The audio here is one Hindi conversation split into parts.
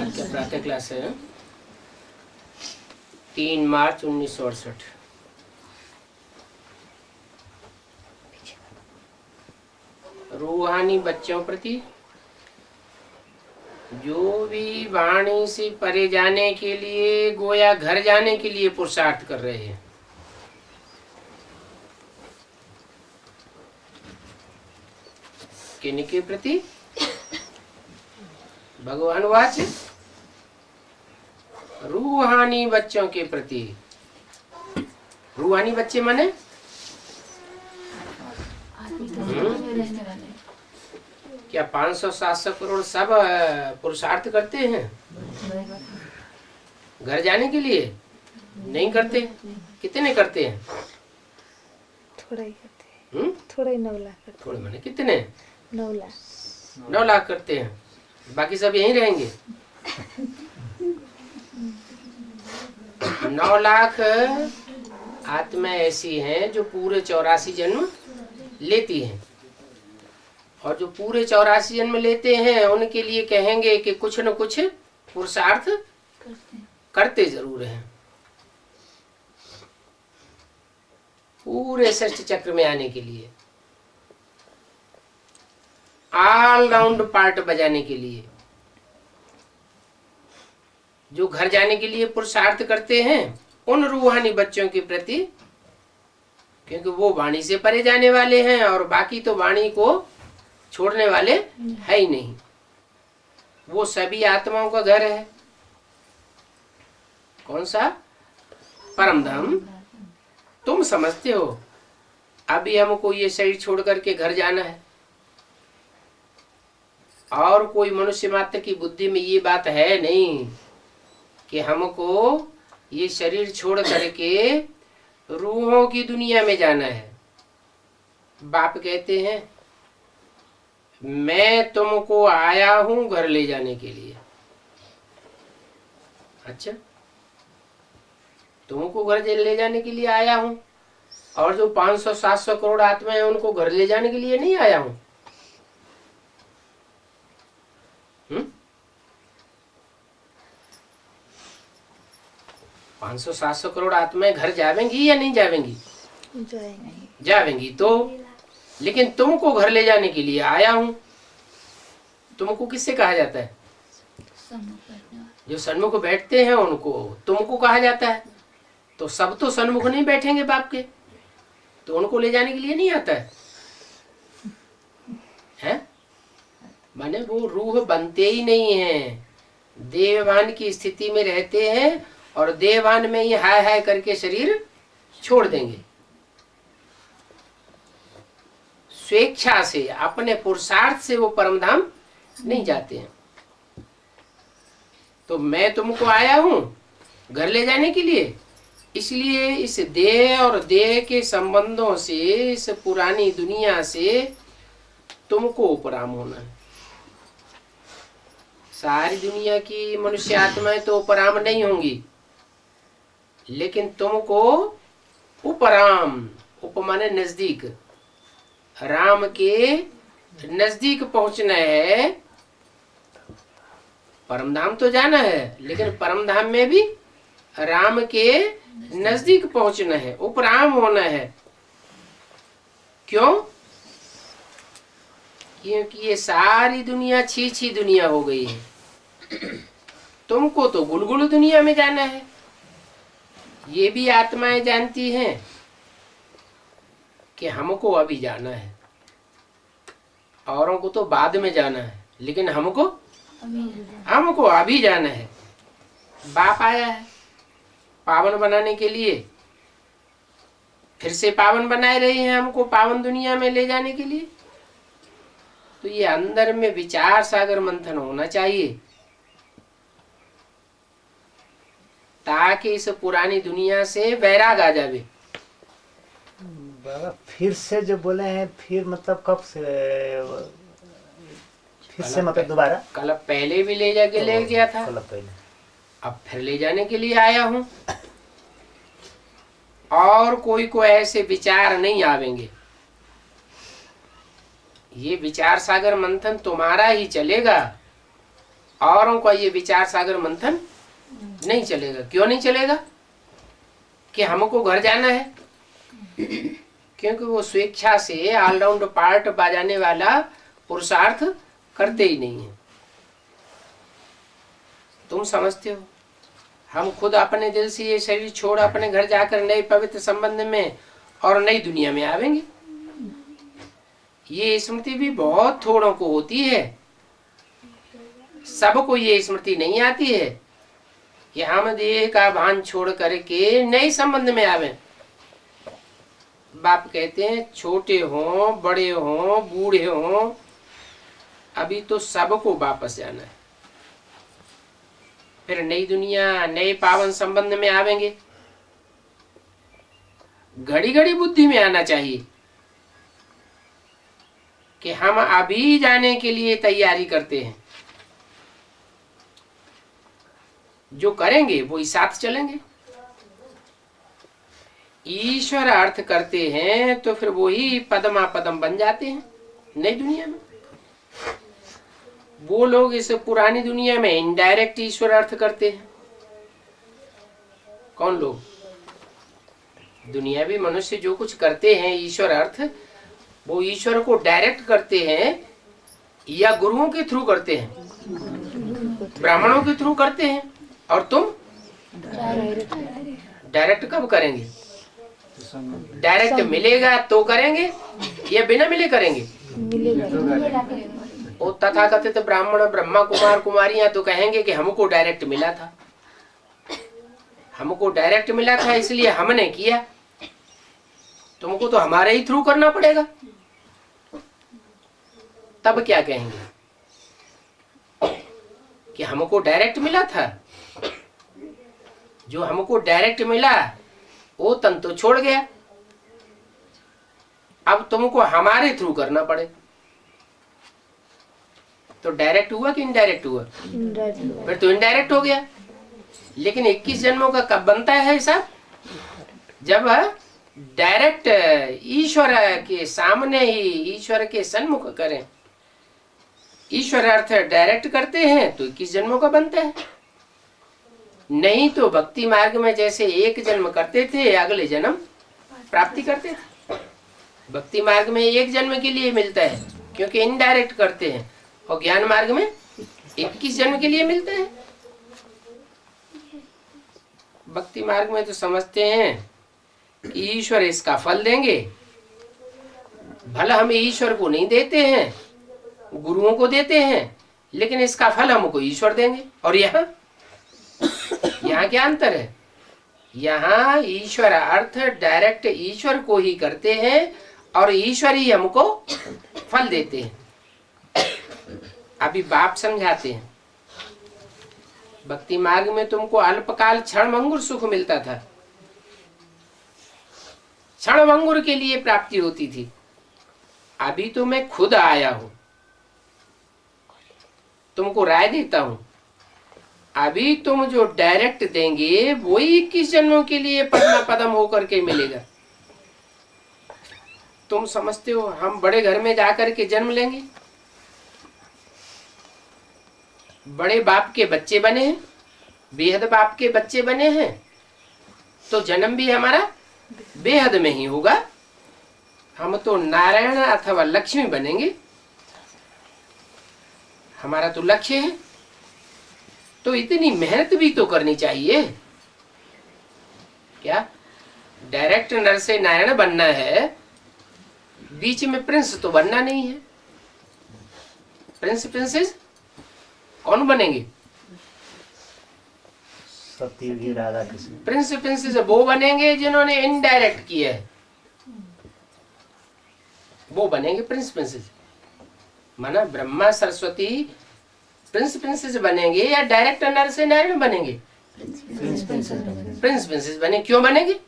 आज का प्रातः क्लास है 3 मार्च 1968। रूहानी बच्चों प्रति जो भी वाणी से परे जाने के लिए गोया घर जाने के लिए पुरुषार्थ कर रहे हैं, किनके प्रति? भगवान वाच रूहानी बच्चों के प्रति। रूहानी बच्चे माने क्या 500-700 करोड़ सब पुरुषार्थ करते हैं घर जाने के लिए? नहीं करते। कितने करते हैं? थोड़ा ही करते हैं। थोड़ा ही 9 लाख करते हैं। थोड़े माने कितने? 9 लाख। 9 लाख करते हैं। बाकी सब यहीं रहेंगे। 9 लाख आत्मा ऐसी हैं जो पूरे 84 जन्म लेती हैं, और जो पूरे 84 जन्म लेते हैं उनके लिए कहेंगे कि कुछ न कुछ पुरुषार्थ करते जरूर हैं पूरे सृष्टि चक्र में आने के लिए, ऑल राउंड पार्ट बजाने के लिए। जो घर जाने के लिए पुरुषार्थ करते हैं उन रूहानी बच्चों के प्रति, क्योंकि वो वाणी से परे जाने वाले हैं और बाकी तो वाणी को छोड़ने वाले है ही नहीं। वो सभी आत्माओं का घर है। कौन सा? परम धाम। तुम समझते हो अभी हमको ये शरीर छोड़ करके घर जाना है, और कोई मनुष्य मात्र की बुद्धि में ये बात है नहीं कि हमको ये शरीर छोड़ करके रूहों की दुनिया में जाना है। बाप कहते हैं मैं तुमको आया हूं घर ले जाने के लिए। अच्छा, तुमको घर ले जाने के लिए आया हूं, और जो 500-700 करोड़ आत्माएं उनको घर ले जाने के लिए नहीं आया हूं। 500-700 करोड़ आत्माएं घर जावेंगी या नहीं जावेंगी? जावेंगी। तो लेकिन तुमको घर ले जाने के लिए आया हूं। तुमको किससे कहा जाता है? जो सन्मुख बैठते हैं उनको तुमको कहा जाता है। तो सब तो सन्मुख नहीं बैठेंगे बाप के, तो उनको ले जाने के लिए नहीं आता है? माने वो रूह बनते ही नहीं है, देवभान की स्थिति में रहते हैं और देवभान में ही हाय हाय करके शरीर छोड़ देंगे। स्वेच्छा से, अपने पुरुषार्थ से वो परमधाम नहीं जाते हैं। तो मैं तुमको आया हूं घर ले जाने के लिए, इसलिए इस देह और देह के संबंधों से, इस पुरानी दुनिया से तुमको उपराम होना है। सारी दुनिया की मनुष्य आत्माएं तो उपराम नहीं होंगी, लेकिन तुमको उपराम, उप माने नजदीक, राम के नजदीक पहुंचना है। परमधाम तो जाना है, लेकिन परमधाम में भी राम के नजदीक पहुंचना है, उपराम होना है। क्यों? क्योंकि ये सारी दुनिया छी दुनिया हो गई है। तुमको तो गुलगुल दुनिया में जाना है। ये भी आत्माएं जानती हैं कि हमको अभी जाना है, औरों को तो बाद में जाना है, लेकिन हमको अभी जाना है। बाप आया है पावन बनाने के लिए, फिर से पावन बनाए रहे हैं हमको पावन दुनिया में ले जाने के लिए। तो ये अंदर में विचार सागर मंथन होना चाहिए, ताकि इस पुरानी दुनिया से वैराग आ जावे। बाबा फिर से जो बोले हैं, फिर मतलब कब से? फिर से मतलब दोबारा? कल पहले भी ले जाके ले गया था, कल पहले, अब फिर ले जाने के लिए आया हूं। और कोई को ऐसे विचार नहीं आवेंगे। ये विचार सागर मंथन तुम्हारा ही चलेगा। औरों का ये विचार सागर मंथन नहीं चलेगा। क्यों नहीं चलेगा? कि हमको घर जाना है, क्योंकि वो स्वेच्छा से ऑलराउंड पार्ट बजाने वाला पुरुषार्थ करते ही नहीं है। तुम समझते हो, हम खुद अपने दिल से ये शरीर छोड़ अपने घर जाकर नए पवित्र संबंध में और नई दुनिया में आवेंगे। ये स्मृति भी बहुत थोड़ों को होती है, सबको ये स्मृति नहीं आती है कि हम देह का भान छोड़ करके नए संबंध में आवे। बाप कहते हैं छोटे हो, बड़े हो, बूढ़े हो, अभी तो सबको वापस जाना है। फिर नई दुनिया, नए पावन संबंध में आवेंगे। घड़ी घड़ी बुद्धि में आना चाहिए कि हम अभी जाने के लिए तैयारी करते हैं। जो करेंगे वो ही साथ चलेंगे। ईश्वर अर्थ करते हैं तो फिर वही पदमा पदम बन जाते हैं नई दुनिया में। वो लोग इस पुरानी दुनिया में इनडायरेक्ट ईश्वर अर्थ करते हैं। कौन लोग? दुनियावी मनुष्य जो कुछ करते हैं ईश्वर अर्थ, वो ईश्वर को डायरेक्ट करते हैं या गुरुओं के थ्रू करते हैं? ब्राह्मणों के थ्रू करते हैं। और तुम डायरेक्ट कब करेंगे? डायरेक्ट मिलेगा तो करेंगे या बिना मिले करेंगे? वो तथाकथित ब्राह्मण, ब्रह्मा कुमार कुमारियां तो कहेंगे कि हमको डायरेक्ट मिला था, हमको डायरेक्ट मिला था इसलिए हमने किया। तुमको तो हमारे ही थ्रू करना पड़ेगा। तब क्या कहेंगे कि हमको डायरेक्ट मिला था। जो हमको डायरेक्ट मिला वो तन तो छोड़ गया, अब तुमको हमारे थ्रू करना पड़े। तो डायरेक्ट हुआ कि इनडायरेक्ट हुआ? फिर तो इनडायरेक्ट हो गया। लेकिन 21 जन्मों का कब बनता है हिसाब? जब डायरेक्ट ईश्वर के सामने ही, ईश्वर के सन्मुख करें। ईश्वर अर्थ डायरेक्ट करते हैं तो 21 जन्मों का बनता है। नहीं तो भक्ति मार्ग में जैसे एक जन्म करते थे, अगले जन्म प्राप्ति करते थे। भक्ति मार्ग में एक जन्म के लिए मिलता है क्योंकि इनडायरेक्ट करते हैं, और ज्ञान मार्ग में 21 जन्म के लिए मिलता है। भक्ति मार्ग में तो समझते हैं कि ईश्वर इसका फल देंगे। भला हम ईश्वर को नहीं देते हैं, गुरुओं को देते हैं, लेकिन इसका फल हमको ईश्वर देंगे। और यहाँ क्या अंतर है? यहाँ ईश्वर अर्थ डायरेक्ट ईश्वर को ही करते हैं और ईश्वर ही हमको फल देते हैं। अभी बाप समझाते हैं भक्ति मार्ग में तुमको अल्पकाल क्षणभंगुर सुख मिलता था, क्षणभंगुर के लिए प्राप्ति होती थी। अभी तो मैं खुद आया हूं, तुमको राय देता हूं। अभी तुम जो डायरेक्ट देंगे वही 21 जन्मों के लिए पदमा पदम होकर के मिलेगा। तुम समझते हो हम बड़े घर में जाकर के जन्म लेंगे, बड़े बाप के बच्चे बने हैं, बेहद बाप के बच्चे बने हैं, तो जन्म भी हमारा बेहद में ही होगा। हम तो नारायण अथवा लक्ष्मी बनेंगे, हमारा तो लक्ष्य है। तो इतनी मेहनत भी तो करनी चाहिए। क्या डायरेक्ट नर से नारायण बनना है, बीच में प्रिंस तो बनना नहीं है। प्रिंस प्रिंसेस कौन बनेंगे? सत्ययुगी राधा कृष्ण। प्रिंस प्रिंसेस वो बनेंगे जिन्होंने इनडायरेक्ट किया है, वो बनेंगे प्रिंस प्रिंसेस। माना ब्रह्मा सरस्वती प्रिंस प्रिंसेस बनेंगे या डायरेक्ट नर से नारायण बनेंगे? प्रिंस प्रिंसेस बने। क्यों बनेंगे?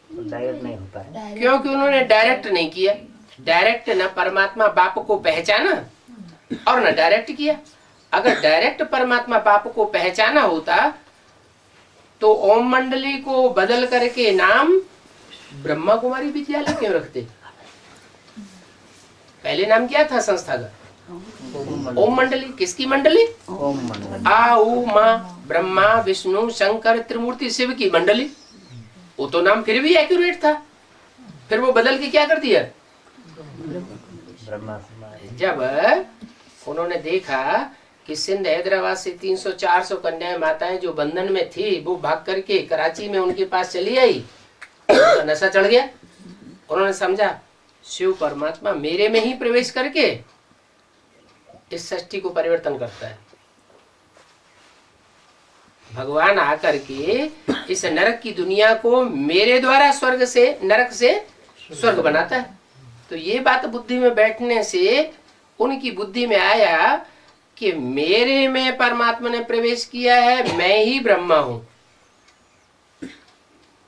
डायरेक्ट नहीं होता है, क्योंकि उन्होंने डायरेक्ट नहीं किया। डायरेक्ट न परमात्मा बाप को पहचाना और न डायरेक्ट किया। अगर डायरेक्ट परमात्मा बाप को पहचाना होता तो ओम मंडली को बदल करके नाम ब्रह्मा कुमारी विद्यालय क्यों रखते? पहले नाम क्या था संस्था का? ओम मंडली। किसकी मंडली? ओम मंडल। आ उ मा ब्रह्मा विष्णु शंकर त्रिमूर्ति शिव की मंडली। वो तो नाम फिर भी एक्यूरेट था, फिर वो बदल के क्या कर दिया? ब्रह्मा समाज। जब उन्होंने देखा कि सिंध हैदराबाद से 300-400 कन्याएं माताएं जो बंधन में थी वो भाग करके कराची में उनके पास चली आई, तो नशा चढ़ गया। उन्होंने समझा शिव परमात्मा मेरे में ही प्रवेश करके इस सृष्टि को परिवर्तन करता है। भगवान आकर के इस नरक की दुनिया को मेरे द्वारा स्वर्ग से, नरक से स्वर्ग बनाता है। तो ये बात बुद्धि में बैठने से उनकी बुद्धि में आया कि मेरे में परमात्मा ने प्रवेश किया है, मैं ही ब्रह्मा हूं,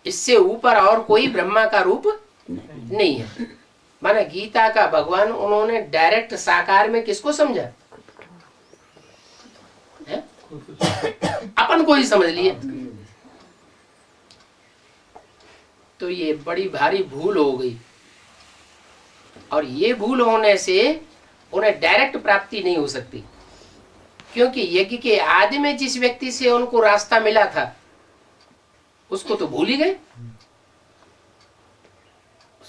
इससे ऊपर और कोई ब्रह्मा का रूप नहीं है। माना गीता का भगवान उन्होंने डायरेक्ट साकार में किसको समझा है? अपन को ही समझ लिए। तो ये बड़ी भारी भूल हो गई, और ये भूल होने से उन्हें डायरेक्ट प्राप्ति नहीं हो सकती, क्योंकि यज्ञ के आदि में जिस व्यक्ति से उनको रास्ता मिला था उसको तो भूल ही गए।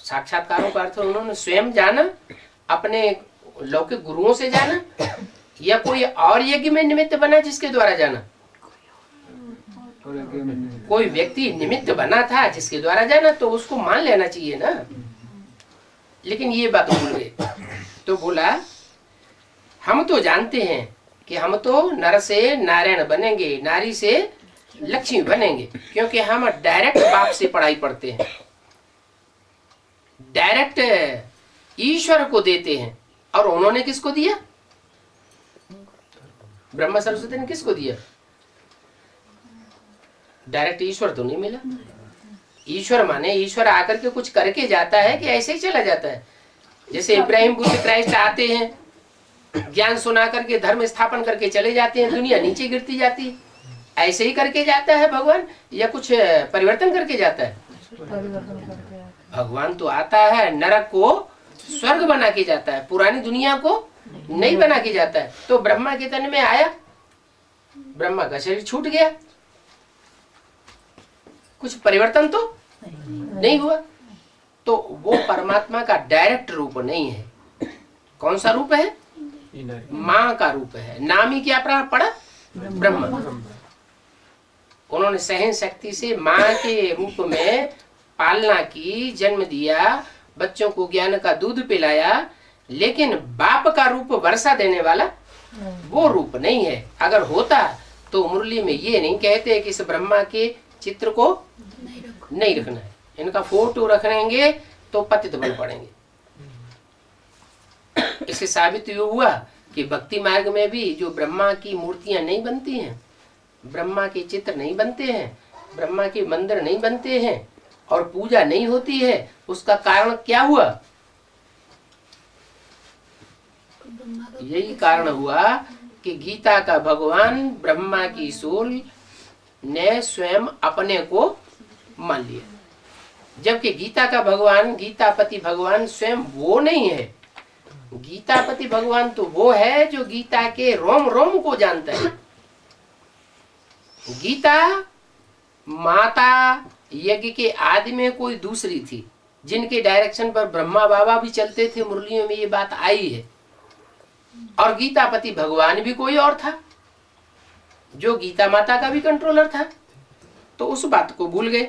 साक्षात्कारों का अर्थ उन्होंने स्वयं जाना, अपने लौकिक गुरुओं से जाना, या कोई और यज्ञ में निमित्त बना जिसके द्वारा जाना? कोई व्यक्ति निमित्त बना था जिसके द्वारा जाना, तो उसको मान लेना चाहिए ना। लेकिन ये बात भूल गए। तो बोला हम तो जानते हैं कि हम तो नर से नारायण बनेंगे, नारी से लक्ष्मी बनेंगे, क्योंकि हम डायरेक्ट बाप से पढ़ाई पढ़ते हैं, डायरेक्ट ईश्वर को देते हैं। और उन्होंने किसको दिया? ब्रह्मा सरस्वती ने किसको दिया? डायरेक्ट ईश्वर तो नहीं मिला। ईश्वर माने ईश्वर आकर के कुछ करके जाता है कि ऐसे ही चला जाता है? जैसे इब्राहिम बुद्ध क्राइस्ट आते हैं, ज्ञान सुना करके धर्म स्थापन करके चले जाते हैं, दुनिया नीचे गिरती जाती है, ऐसे ही करके जाता है भगवान, या कुछ परिवर्तन करके जाता है? भगवान तो आता है नरक को स्वर्ग बना के जाता है, पुरानी दुनिया को नहीं बना के जाता है। तो ब्रह्मा के तन में आया, ब्रह्मा का शरीर छूट गया, कुछ परिवर्तन तो नहीं हुआ। तो वो परमात्मा का डायरेक्ट रूप नहीं है। कौन सा रूप है? माँ का रूप है। नाम ही क्या पड़ा? ब्रह्मा। उन्होंने सहन शक्ति से माँ के रूप में पालना की, जन्म दिया, बच्चों को ज्ञान का दूध पिलाया, लेकिन बाप का रूप वर्षा देने वाला वो रूप नहीं है। अगर होता तो मुरली में ये नहीं कहते कि इस ब्रह्मा के चित्र को नहीं रखना है, इनका फोटो रखेंगे तो पतित बन पड़ेंगे। इससे साबित हुआ कि भक्ति मार्ग में भी जो ब्रह्मा की मूर्तियां नहीं बनती हैं, ब्रह्मा के चित्र नहीं बनते हैं, ब्रह्मा के मंदिर नहीं बनते हैं और पूजा नहीं होती है, उसका कारण क्या हुआ? यही कारण हुआ कि गीता का भगवान ब्रह्मा की सोल ने स्वयं अपने को मान लिया, जबकि गीता का भगवान, गीतापति भगवान स्वयं वो नहीं है। गीतापति भगवान तो वो है जो गीता के रोम रोम को जानता है। गीता माता यज्ञ के आदि में कोई दूसरी थी, जिनके डायरेक्शन पर ब्रह्मा बाबा भी चलते थे। मुरलियों में ये बात आई है। और गीतापति भगवान भी कोई और था, जो गीता माता का भी कंट्रोलर था। तो उस बात को भूल गए।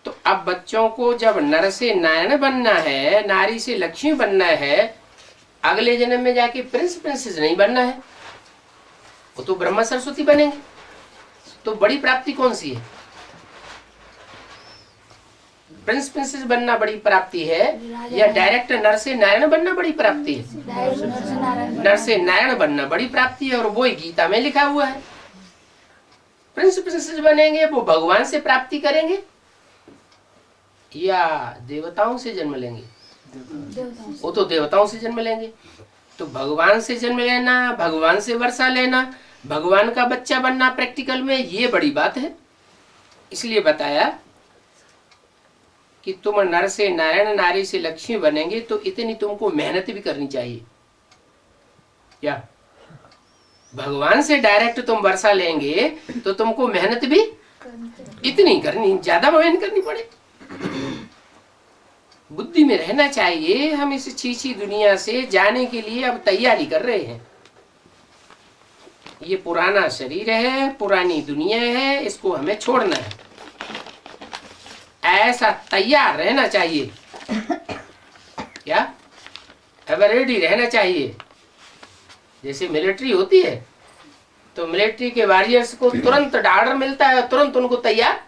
तो अब बच्चों को जब नर से नारायण बनना है, नारी से लक्ष्मी बनना है, अगले जन्म में जाके प्रिंस प्रिंसेस नहीं बनना है, वो तो ब्रह्मा सरस्वती बनेंगे। तो बड़ी प्राप्ति कौन सी है? प्रिंस प्रिंसेस बनना बड़ी प्राप्ति है, या डायरेक्ट नर से नारायण बनना बड़ी प्राप्ति है? नर से नारायण बनना बड़ी प्राप्ति है, और वो ही गीता में लिखा हुआ है। प्रिंस प्रिंसेस बनेंगे वो भगवान से प्राप्ति करेंगे या देवताओं से जन्म लेंगे? वो तो देवताओं से जन्म लेंगे। तो भगवान से जन्म लेना, भगवान से वर्षा लेना, भगवान का बच्चा बनना प्रैक्टिकल में, ये बड़ी बात है। इसलिए बताया कि तुम नर से नारायण, नारी से लक्ष्मी बनेंगे, तो इतनी तुमको मेहनत भी करनी चाहिए। क्या भगवान से डायरेक्ट तुम वर्षा लेंगे तो तुमको मेहनत भी इतनी करनी, ज्यादा मेहनत करनी पड़े। बुद्धि में रहना चाहिए हम इस छीछी दुनिया से जाने के लिए अब तैयारी कर रहे हैं। ये पुराना शरीर है, पुरानी दुनिया है, इसको हमें छोड़ना है। ऐसा तैयार रहना चाहिए, क्या एवर रेडी रहना चाहिए। जैसे मिलिट्री होती है तो मिलिट्री के वॉरियर्स को तुरंत ऑर्डर मिलता है, तुरंत उनको तैयार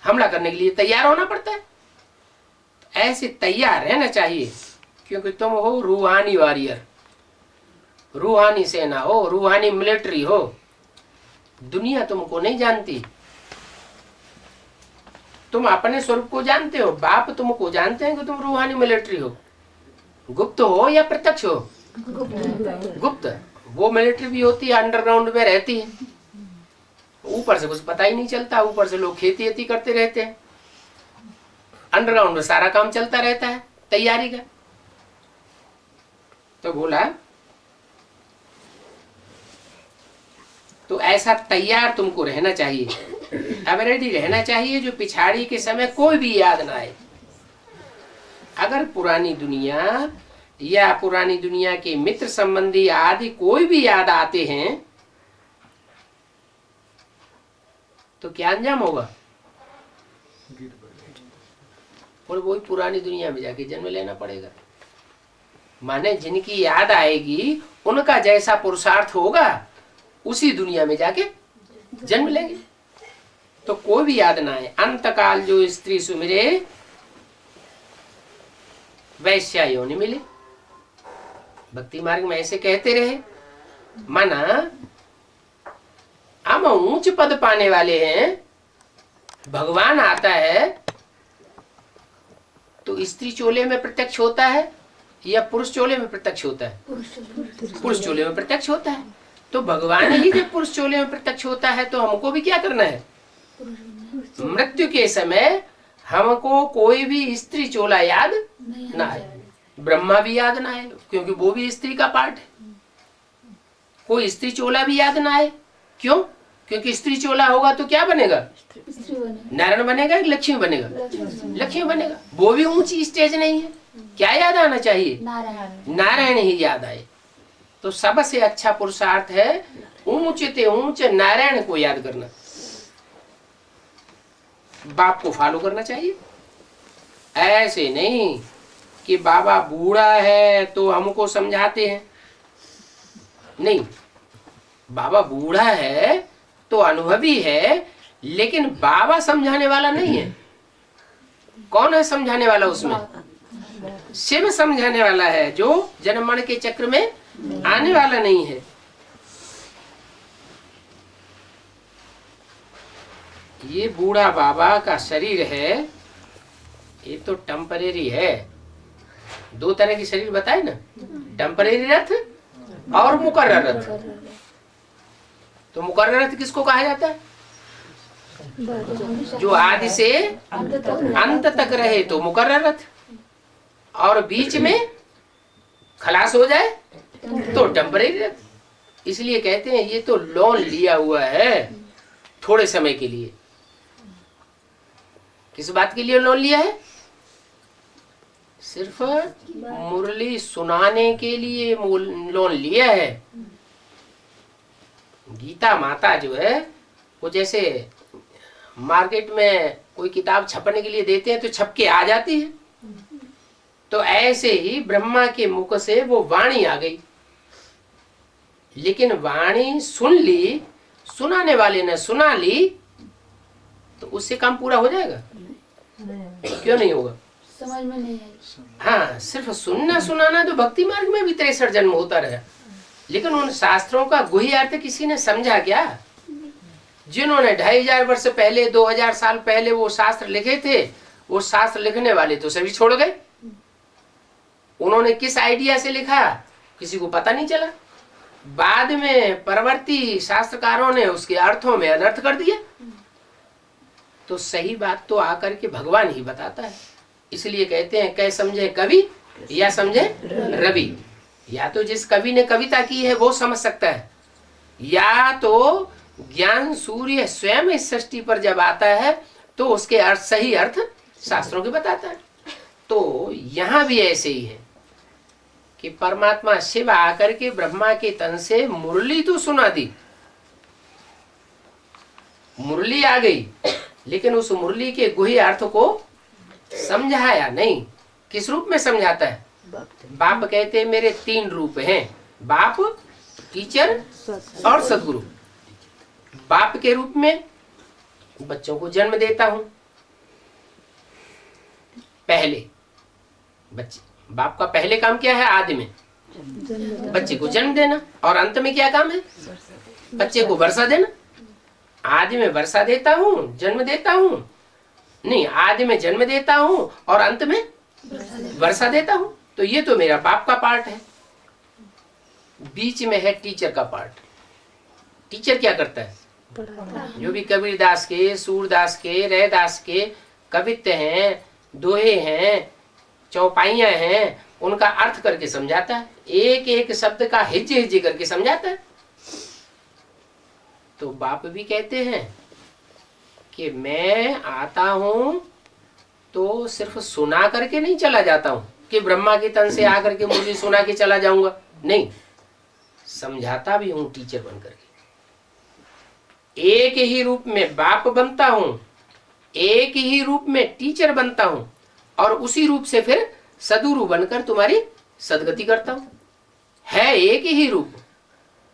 हमला करने के लिए तैयार होना पड़ता है। ऐसे तैयार रहना चाहिए, क्योंकि तुम हो रूहानी वॉरियर, रूहानी सेना हो, रूहानी मिलिट्री हो। दुनिया तुमको नहीं जानती, तुम अपने स्वरूप को जानते हो। बाप तुमको जानते हैं कि तुम रूहानी मिलिट्री हो। गुप्त हो या प्रत्यक्ष हो? गुप्त। वो मिलिट्री भी होती है, अंडरग्राउंड में रहती है, ऊपर से कुछ पता ही नहीं चलता। ऊपर से लोग खेती वेती करते रहते हैं, अंडरग्राउंड में सारा काम चलता रहता है तैयारी का। तो बोला तो ऐसा तैयार तुमको रहना चाहिए, अब रेडी रहना चाहिए, जो पिछाड़ी के समय कोई भी याद ना आए। अगर पुरानी दुनिया या पुरानी दुनिया के मित्र संबंधी आदि कोई भी याद आते हैं तो क्या अंजाम होगा? और वही पुरानी दुनिया में जाके जन्म लेना पड़ेगा। माने जिनकी याद आएगी उनका जैसा पुरुषार्थ होगा उसी दुनिया में जाके जन्म लेंगे। तो कोई भी याद ना आए। अंतकाल जो स्त्री सुमिरे वैश्या योनि मिले। भक्ति मार्ग में ऐसे कहते रहे, माना हम ऊंच पद पाने वाले हैं, भगवान आता है तो स्त्री चोले में प्रत्यक्ष होता है या पुरुष चोले में प्रत्यक्ष होता है? पुरुष चोले में प्रत्यक्ष होता है। तो भगवान ही जब पुरुष चोले में प्रत्यक्ष होता है तो हमको भी क्या करना है? मृत्यु के समय हमको कोई भी स्त्री चोला याद ना आए, ब्रह्मा भी याद ना आए, क्योंकि वो भी स्त्री का पार्ट है। कोई स्त्री चोला भी याद ना आए, क्यों? क्योंकि स्त्री चोला होगा तो क्या बनेगा? नारायण बनेगा कि लक्ष्मी बनेगा? लक्ष्मी बनेगा। वो भी ऊंची स्टेज नहीं है। क्या याद आना चाहिए? नारायण ही याद आए। तो सबसे अच्छा पुरुषार्थ है ऊंचे ऊंचे नारायण को याद करना। बाप को फॉलो करना चाहिए। ऐसे नहीं कि बाबा बूढ़ा है तो हमको समझाते हैं, नहीं, बाबा बूढ़ा है तो अनुभवी है, लेकिन बाबा समझाने वाला नहीं है। कौन है समझाने वाला उसमें? शिव समझाने वाला है, जो जन्म मरण के चक्र में आने वाला नहीं है। ये बूढ़ा बाबा का शरीर है, ये तो टेम्परेरी है। दो तरह की शरीर बताए ना, टेम्परेरी रथ और मुकर्रर रथ। तो मुकर्रर रथ किसको कहा जाता है? जो आदि से अंत तक रहे तो मुकर्रर रथ, और बीच में खलास हो जाए तो टेम्परेरी रथ। इसलिए कहते हैं ये तो लोन लिया हुआ है थोड़े समय के लिए। किस बात के लिए लोन लिया है? सिर्फ मुरली सुनाने के लिए लोन लिया है। गीता माता जो है वो जैसे मार्केट में कोई किताब छपने के लिए देते हैं तो छप के आ जाती है, तो ऐसे ही ब्रह्मा के मुख से वो वाणी आ गई। लेकिन वाणी सुन ली, सुनाने वाले ने सुना ली, तो उससे काम पूरा हो जाएगा? क्यों नहीं होगा? समझ में नहीं आई। हाँ, सिर्फ सुनना सुनाना तो भक्ति मार्ग में भी 63 जन्म होता रहा, लेकिन उन शास्त्रों का गुही अर्थ किसी ने समझा क्या? जिन्होंने 2500 वर्ष पहले, 2000 साल पहले वो शास्त्र लिखे थे, वो शास्त्र लिखने वाले तो सभी छोड़ गए। उन्होंने किस आइडिया से लिखा किसी को पता नहीं चला। बाद में परवर्ती शास्त्रकारों ने उसके अर्थों में अनर्थ कर दिया। तो सही बात तो आकर के भगवान ही बताता है। इसलिए कहते हैं कै समझे कवि या समझे रवि। या तो जिस कवि ने कविता की है वो समझ सकता है, या तो ज्ञान सूर्य स्वयं इस सृष्टि पर जब आता है तो उसके अर्थ, सही अर्थ शास्त्रों के बताता है। तो यहां भी ऐसे ही है कि परमात्मा शिव आकर के ब्रह्मा के तन से मुरली तो सुना दी, मुरली आ गई, लेकिन उस मुरली के गुह्य अर्थ को समझाया नहीं। किस रूप में समझाता है? बाप कहते हैं मेरे 3 रूप हैं, बाप, टीचर और सदगुरु। बाप के रूप में बच्चों को जन्म देता हूं, पहले बच्चे, बाप का पहले काम क्या है? आदि में बच्चे को जन्म देना, और अंत में क्या काम है? बच्चे को वर्षा देना। आदि में वर्षा देता हूं, जन्म देता हूं, नहीं, आदि में जन्म देता हूं और अंत में वर्षा देता हूं। तो ये तो मेरा बाप का पार्ट है। बीच में है टीचर का पार्ट। टीचर क्या करता है? जो भी कबीरदास के, सूरदास के, रैदास के कवित्व हैं, दोहे हैं, चौपाइयां हैं, उनका अर्थ करके समझाता है, एक एक शब्द का हिज्जे हिज्जे करके समझाता है। तो बाप भी कहते हैं कि मैं आता हूं तो सिर्फ सुना करके नहीं चला जाता हूं कि ब्रह्मा के तन से आकर के मुझे सुना के चला जाऊंगा, नहीं, समझाता भी हूं टीचर बन करके। एक ही रूप में बाप बनता हूं, एक ही रूप में टीचर बनता हूं, और उसी रूप से फिर सदगुरु बनकर तुम्हारी सदगति करता हूं। है एक ही रूप।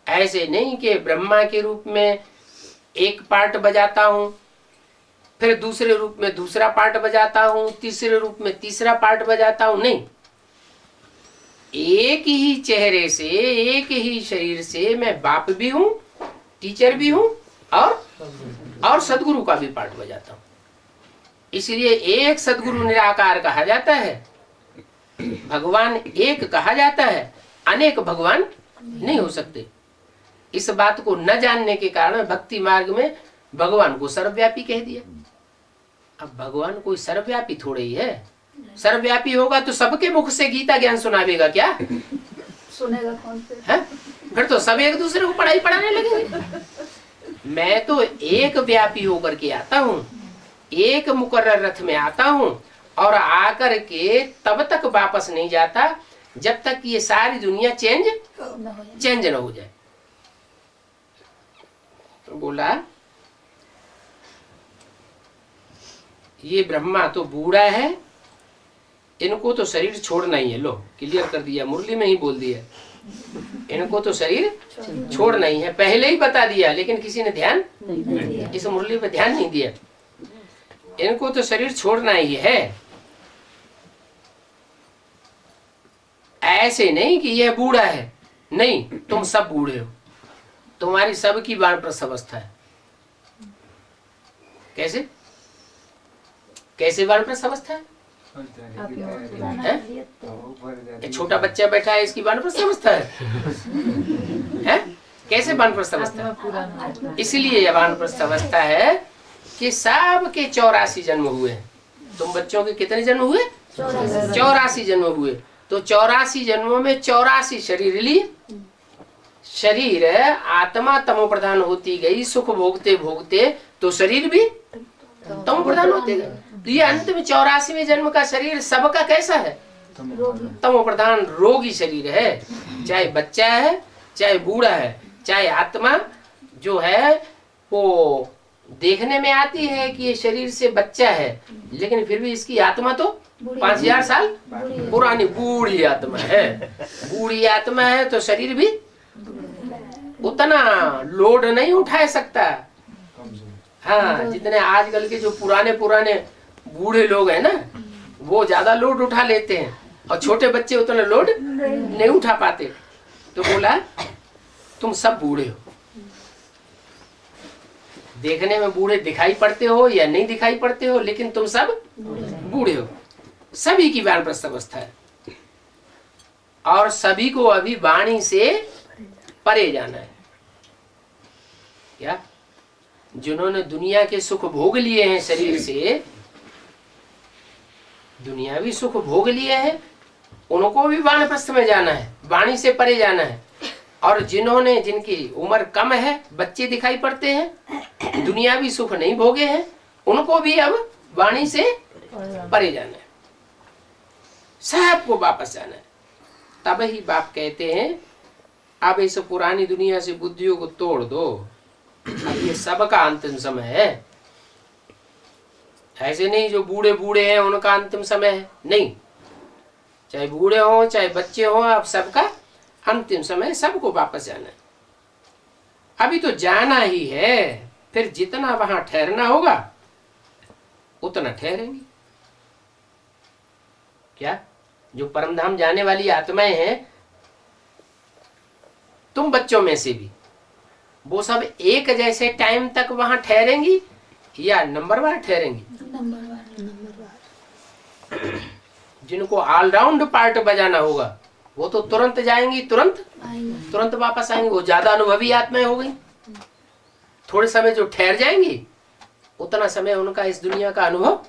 ऐसे नहीं कि ब्रह्मा के रूप में एक पार्ट बजाता हूं, फिर दूसरे रूप में दूसरा पार्ट बजाता हूं, तीसरे रूप में तीसरा पार्ट बजाता हूं, नहीं, एक ही चेहरे से, एक ही शरीर से मैं बाप भी हूं, टीचर भी हूं, और सदगुरु का भी पार्ट बजाता हूं। इसलिए एक सदगुरु निराकार कहा जाता है, भगवान एक कहा जाता है, अनेक भगवान नहीं हो सकते। इस बात को न जानने के कारण भक्ति मार्ग में भगवान को सर्वव्यापी कह दिया। अब भगवान कोई सर्वव्यापी थोड़े ही है। सर्वव्यापी होगा तो सबके मुख से गीता ज्ञान सुनावेगा क्या? सुनेगा कौन से? है? फिर तो सब एक दूसरे को पढ़ाई पढ़ाने लगेंगे। मैं तो एक व्यापी होकर के आता हूँ, एक मुकर्रर रथ में आता हूँ, और आकर के तब तक वापस नहीं जाता जब तक ये सारी दुनिया चेंज न हो जाए। तो बोला ये ब्रह्मा तो बूढ़ा है, इनको तो शरीर छोड़ना ही है। लो क्लियर कर दिया, मुरली में ही बोल दिया, इनको तो शरीर छोड़ना ही है। पहले ही बता दिया, लेकिन किसी ने ध्यान इस मुरली पे ध्यान नहीं दिया। इनको तो शरीर छोड़ना ही है। ऐसे नहीं कि यह बूढ़ा है, नहीं, तुम सब बूढ़े हो, तुम्हारी सबकी वानप्रस्थ अवस्था है। कैसे कैसे वानप्रस्थ अवस्था है? छोटा बच्चा बैठा है, इसकी वानप्रस्थ अवस्था है? कैसे वानप्रस्थ अवस्था? इसलिए यह वानप्रस्थ अवस्था है कि सब के 84 जन्म हुए। तुम बच्चों के कितने जन्म हुए? 84 जन्म हुए। तो 84 जन्मों में 84 शरीर लिए। शरीर आत्मा तमो प्रधान होती गई, सुख भोगते भोगते तो शरीर भी तमो प्रधान होते गए। तो ये अंत में 84वें जन्म का शरीर सबका कैसा है? तमो प्रधान रोगी शरीर है। चाहे बच्चा है, चाहे बूढ़ा है, चाहे आत्मा जो है वो देखने में आती है कि ये शरीर से बच्चा है, लेकिन फिर भी इसकी आत्मा तो 5000 साल पुरानी बूढ़ी आत्मा है। बूढ़ी आत्मा है तो शरीर भी उतना लोड नहीं उठा सकता। हाँ, जितने आजकल के जो पुराने बूढ़े लोग हैं ना, वो ज्यादा लोड उठा लेते हैं, और छोटे बच्चे उतना लोड नहीं उठा पाते। तो बोला तुम सब बूढ़े हो। देखने में बूढ़े दिखाई पड़ते हो या नहीं दिखाई पड़ते हो, लेकिन तुम सब बूढ़े हो। सभी की वानप्रस्थ अवस्था है, और सभी को अभी वाणी से परे जाना है। क्या? जिन्होंने दुनिया के सुख भोग लिए हैं, शरीर से दुनियावी सुख भोग लिए हैं, उनको भी वानप्रस्थ में जाना है। वाणी से परे जाना है। और जिन्होंने जिनकी उम्र कम है, बच्चे दिखाई पड़ते हैं, दुनियावी सुख नहीं भोगे हैं, उनको भी अब वाणी से परे जाना है, सबको वापस जाना है। तब ही बाप कहते हैं अब इस पुरानी दुनिया से बुद्धियों को तोड़ दो, अब ये सबका अंतिम समय है। ऐसे नहीं जो बूढ़े बूढ़े हैं उनका अंतिम समय है, नहीं, चाहे बूढ़े हो चाहे बच्चे हो, अब सबका अंतिम समय, सबको वापस जाना है। अभी तो जाना ही है, फिर जितना वहां ठहरना होगा उतना ठहरेंगे। क्या जो परमधाम जाने वाली आत्माएं हैं, तुम बच्चों में से भी, वो सब एक जैसे टाइम तक वहां ठहरेंगी या नंबरवार ठहरेंगी? जिनको ऑलराउंड पार्ट बजाना होगा वो तो तुरंत जाएंगी, तुरंत वापस आएंगे। वो ज्यादा अनुभवी आत्माएं हो गई। थोड़े समय जो ठहर जाएंगी उतना समय उनका इस दुनिया का अनुभव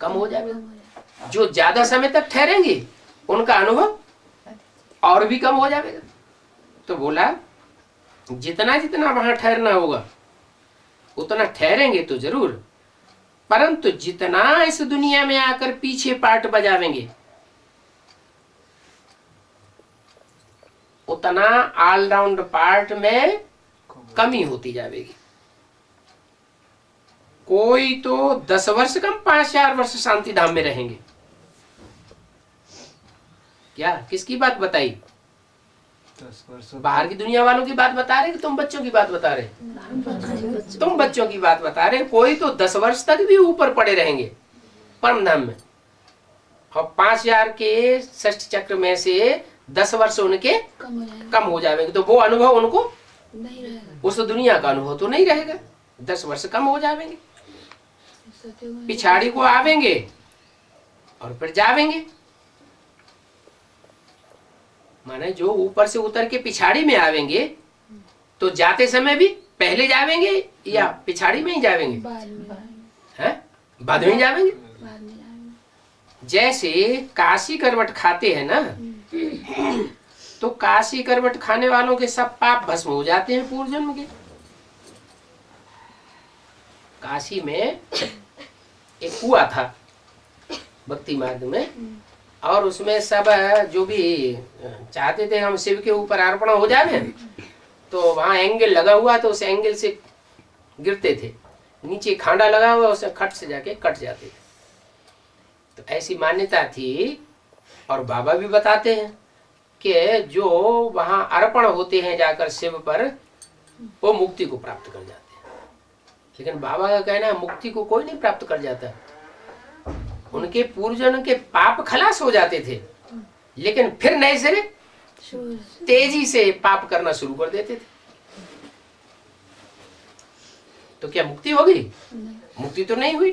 कम हो जाएगा। जो ज्यादा समय तक ठहरेंगे उनका अनुभव और भी कम हो जाएगा। तो बोला जितना जितना वहां ठहरना होगा उतना ठहरेंगे तो जरूर, परंतु जितना इस दुनिया में आकर पीछे पार्ट बजावेंगे उतना ऑलराउंड पार्ट में कमी होती जाएगी। कोई तो 10 वर्ष कम 5000 वर्ष शांति धाम में रहेंगे। क्या किसकी बात बताई? 10 वर्ष बाहर की दुनिया वालों की बात बता रहे कि तुम बच्चों की बात बता रहे? तुम बच्चों की बात बता रहे। कोई तो 10 वर्ष तक भी ऊपर पड़े रहेंगे परम धाम में, और 5000 के षष्ठ चक्र में से 10 वर्ष उनके कम हो जाएंगे। तो वो अनुभव उनको नहीं रहेगा, उस दुनिया का अनुभव तो नहीं रहेगा। 10 वर्ष कम हो जाएंगे, पिछाड़ी को आवेंगे और फिर जावेंगे। माने जो ऊपर से उतर के पिछाड़ी में आवेंगे तो जाते समय भी पहले जावेंगे या पिछाड़ी में ही जावेंगे? बाद में जावेंगे। जैसे काशी करवट खाते हैं ना, तो काशी करवट खाने वालों के सब पाप भस्म हो जाते हैं पूर्व जन्म के। काशी में एक कुआं था भक्ति मार्ग में, और उसमें सब जो भी चाहते थे हम शिव के ऊपर अर्पण हो जाए, तो वहां एंगल लगा हुआ, तो उस एंगल से गिरते थे। नीचे खांडा लगा हुआ, उसे खट से जाके कट जाते थे। तो ऐसी मान्यता थी। और बाबा भी बताते हैं कि जो वहां अर्पण होते हैं जाकर शिव पर, वो मुक्ति को प्राप्त कर जाते हैं। लेकिन बाबा का कहना है मुक्ति को कोई नहीं प्राप्त कर जाता। उनके पूर्वजों के पाप खलास हो जाते थे, लेकिन फिर नए सिरे तेजी से पाप करना शुरू कर देते थे। तो क्या मुक्ति हो गई? मुक्ति तो नहीं हुई।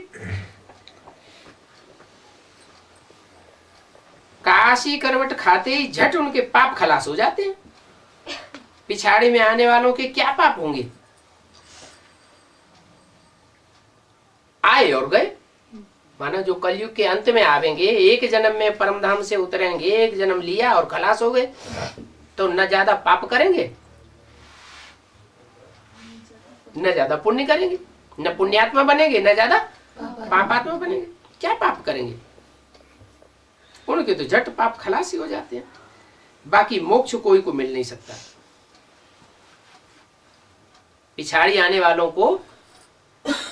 काशी करवट खाते ही झट उनके पाप खलास हो जाते हैं। पिछाड़ी में आने वालों के क्या पाप होंगे? आए और गए। माना जो कलयुग के अंत में आवेंगे, एक जन्म में परमधाम से उतरेंगे, एक जन्म लिया और खलास हो गए, तो न ज्यादा पाप करेंगे न ज्यादा पुण्य करेंगे, न पुण्यात्मा बनेंगे न ज्यादा पापात्मा बनेंगे। क्या पाप करेंगे? उनके तो झट पाप खलास ही हो जाते हैं। बाकी मोक्ष कोई को मिल नहीं सकता। पिछाड़ी आने वालों को,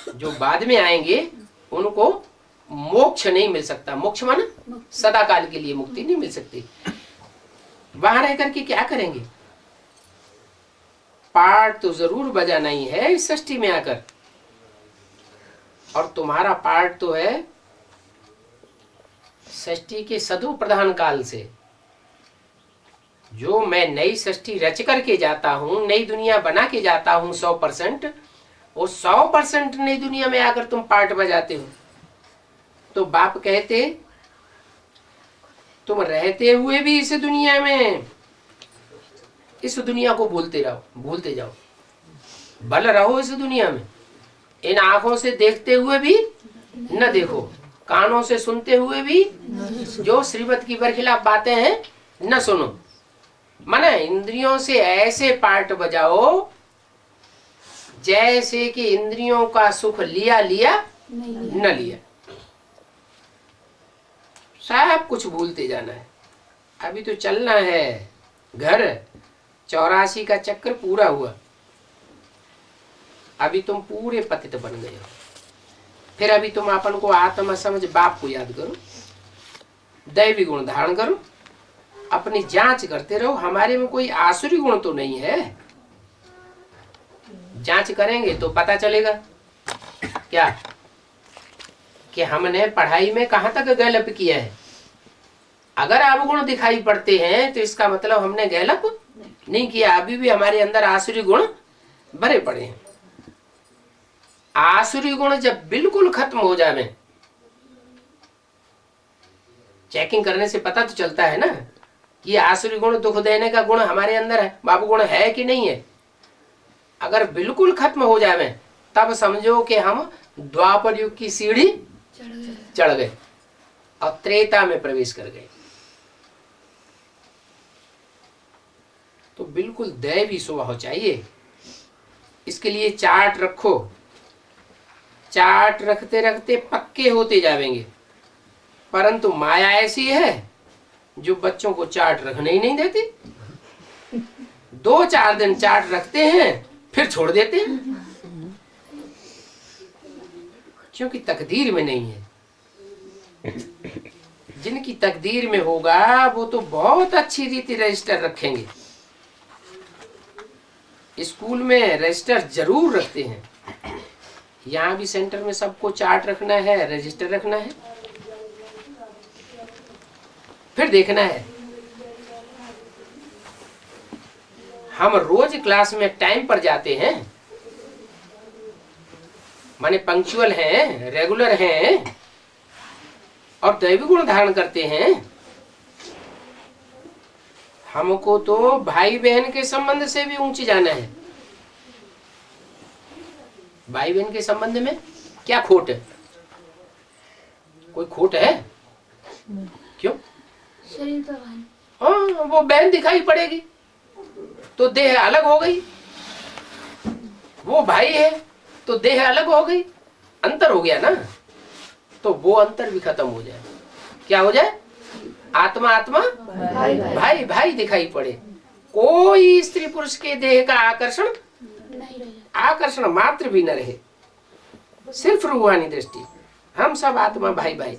जो बाद में आएंगे, उनको मोक्ष नहीं मिल सकता। मोक्ष माना सदा काल के लिए मुक्ति नहीं मिल सकती। वहां रह करके क्या करेंगे? पार्ट तो जरूर बजाना ही है इस सृष्टि में आकर। और तुम्हारा पार्ट तो है सृष्टि के सदु प्रधान काल से। जो मैं नई सृष्टि रच करके जाता हूं, नई दुनिया बना के जाता हूं 100%, वो 100% नई दुनिया में आकर तुम पार्ट बजाते हो। तो बाप कहते तुम रहते हुए भी इस दुनिया में, इस दुनिया को भूलते जाओ, बल रहो इस दुनिया में। इन आंखों से देखते हुए भी न देखो, कानों से सुनते हुए भी जो श्रीमत की बरखिलाफ बातें हैं न सुनो। माने इंद्रियों से ऐसे पार्ट बजाओ जैसे कि इंद्रियों का सुख लिया लिया न लिया, सब कुछ भूलते जाना है। अभी तो चलना है घर, 84 का चक्कर पूरा हुआ, अभी तुम पूरे पतित बन गए हो। फिर अभी तुम अपन को आत्मा समझ बाप को याद करो, दैवी गुण धारण करो, अपनी जांच करते रहो। हमारे में कोई आसुरी गुण तो नहीं है, जांच करेंगे तो पता चलेगा क्या कि हमने पढ़ाई में कहां तक गैलप किया है। अगर अवगुण दिखाई पड़ते हैं तो इसका मतलब हमने गैलप नहीं किया, अभी भी हमारे अंदर आसुरी गुण भरे पड़े हैं। आसुरी गुण जब बिल्कुल खत्म हो जावे, चेकिंग करने से पता तो चलता है ना कि आसुरी गुण दुख देने का गुण हमारे अंदर है, बाबू गुण है कि नहीं है। अगर बिल्कुल खत्म हो जावे तब समझो कि हम द्वापर युग की सीढ़ी चढ़ गए और त्रेता में प्रवेश कर गए। तो बिल्कुल दैवी स्वभाव चाहिए। इसके लिए चार्ट रखो, चार्ट रखते रखते पक्के होते जाएंगे। परंतु माया ऐसी है जो बच्चों को चार्ट रखने ही नहीं देती। 2-4 दिन चार्ट रखते हैं फिर छोड़ देते हैं, क्योंकि तकदीर में नहीं है। जिनकी तकदीर में होगा वो तो बहुत अच्छी रीति रजिस्टर रखेंगे। स्कूल में रजिस्टर जरूर रखते हैं, यहाँ भी सेंटर में सबको चार्ट रखना है, रजिस्टर रखना है, फिर देखना है। हम रोज क्लास में टाइम पर जाते हैं, माने पंक्चुअल हैं, रेगुलर हैं और दैवी गुण धारण करते हैं। हमको तो भाई बहन के संबंध से भी ऊंचे जाना है। भाई बहन के संबंध में क्या खोट है? कोई खोट है? क्यों? शरीर भगवान, हाँ, वो बहन दिखाई पड़ेगी तो देह अलग हो गई, वो भाई है तो देह अलग हो गई, अंतर हो गया ना। तो वो अंतर भी खत्म हो जाए, क्या हो जाए? आत्मा आत्मा भाई भाई, भाई भाई दिखाई पड़े। कोई स्त्री पुरुष के देह का आकर्षण नहीं रह जाता। आकर्षण मात्र भी न रहे, सिर्फ रूहानी दृष्टि। हम सब आत्मा भाई भाई,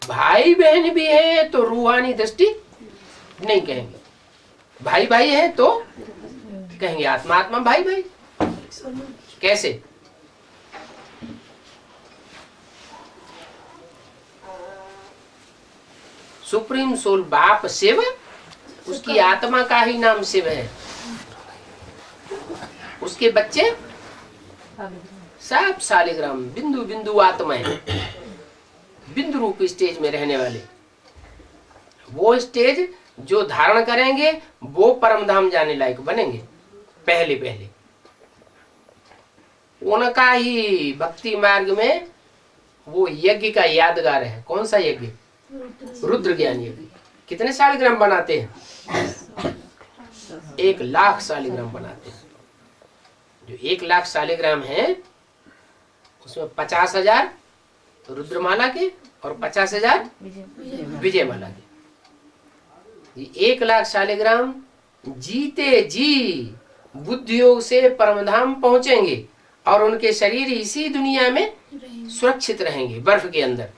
भाई बहन भी है तो रूहानी दृष्टि नहीं कहेंगे, भाई भाई है तो कहेंगे आत्मा आत्मा भाई भाई। कैसे? सुप्रीम सोल बाप शिव, उसकी आत्मा का ही नाम शिव है, उसके बच्चे सब शालिग्राम बिंदु बिंदु आत्माएं, बिंदु रूप स्टेज में रहने वाले। वो स्टेज जो धारण करेंगे वो परम धाम जाने लायक बनेंगे। पहले पहले उनका ही भक्ति मार्ग में वो यज्ञ का यादगार है। कौन सा यज्ञ? रुद्र ज्ञान यज्ञ। कितने शालिग्राम बनाते हैं? 1,00,000 शालिग्राम बनाते हैं। जो 1,00,000 शालिग्राम है उसमें 50,000 रुद्रमाला के और 50,000 विजयमाला के। ये 1,00,000 शालिग्राम जीते जी बुद्धि योग से परमधाम पहुंचेंगे और उनके शरीर इसी दुनिया में सुरक्षित रहेंगे बर्फ के अंदर।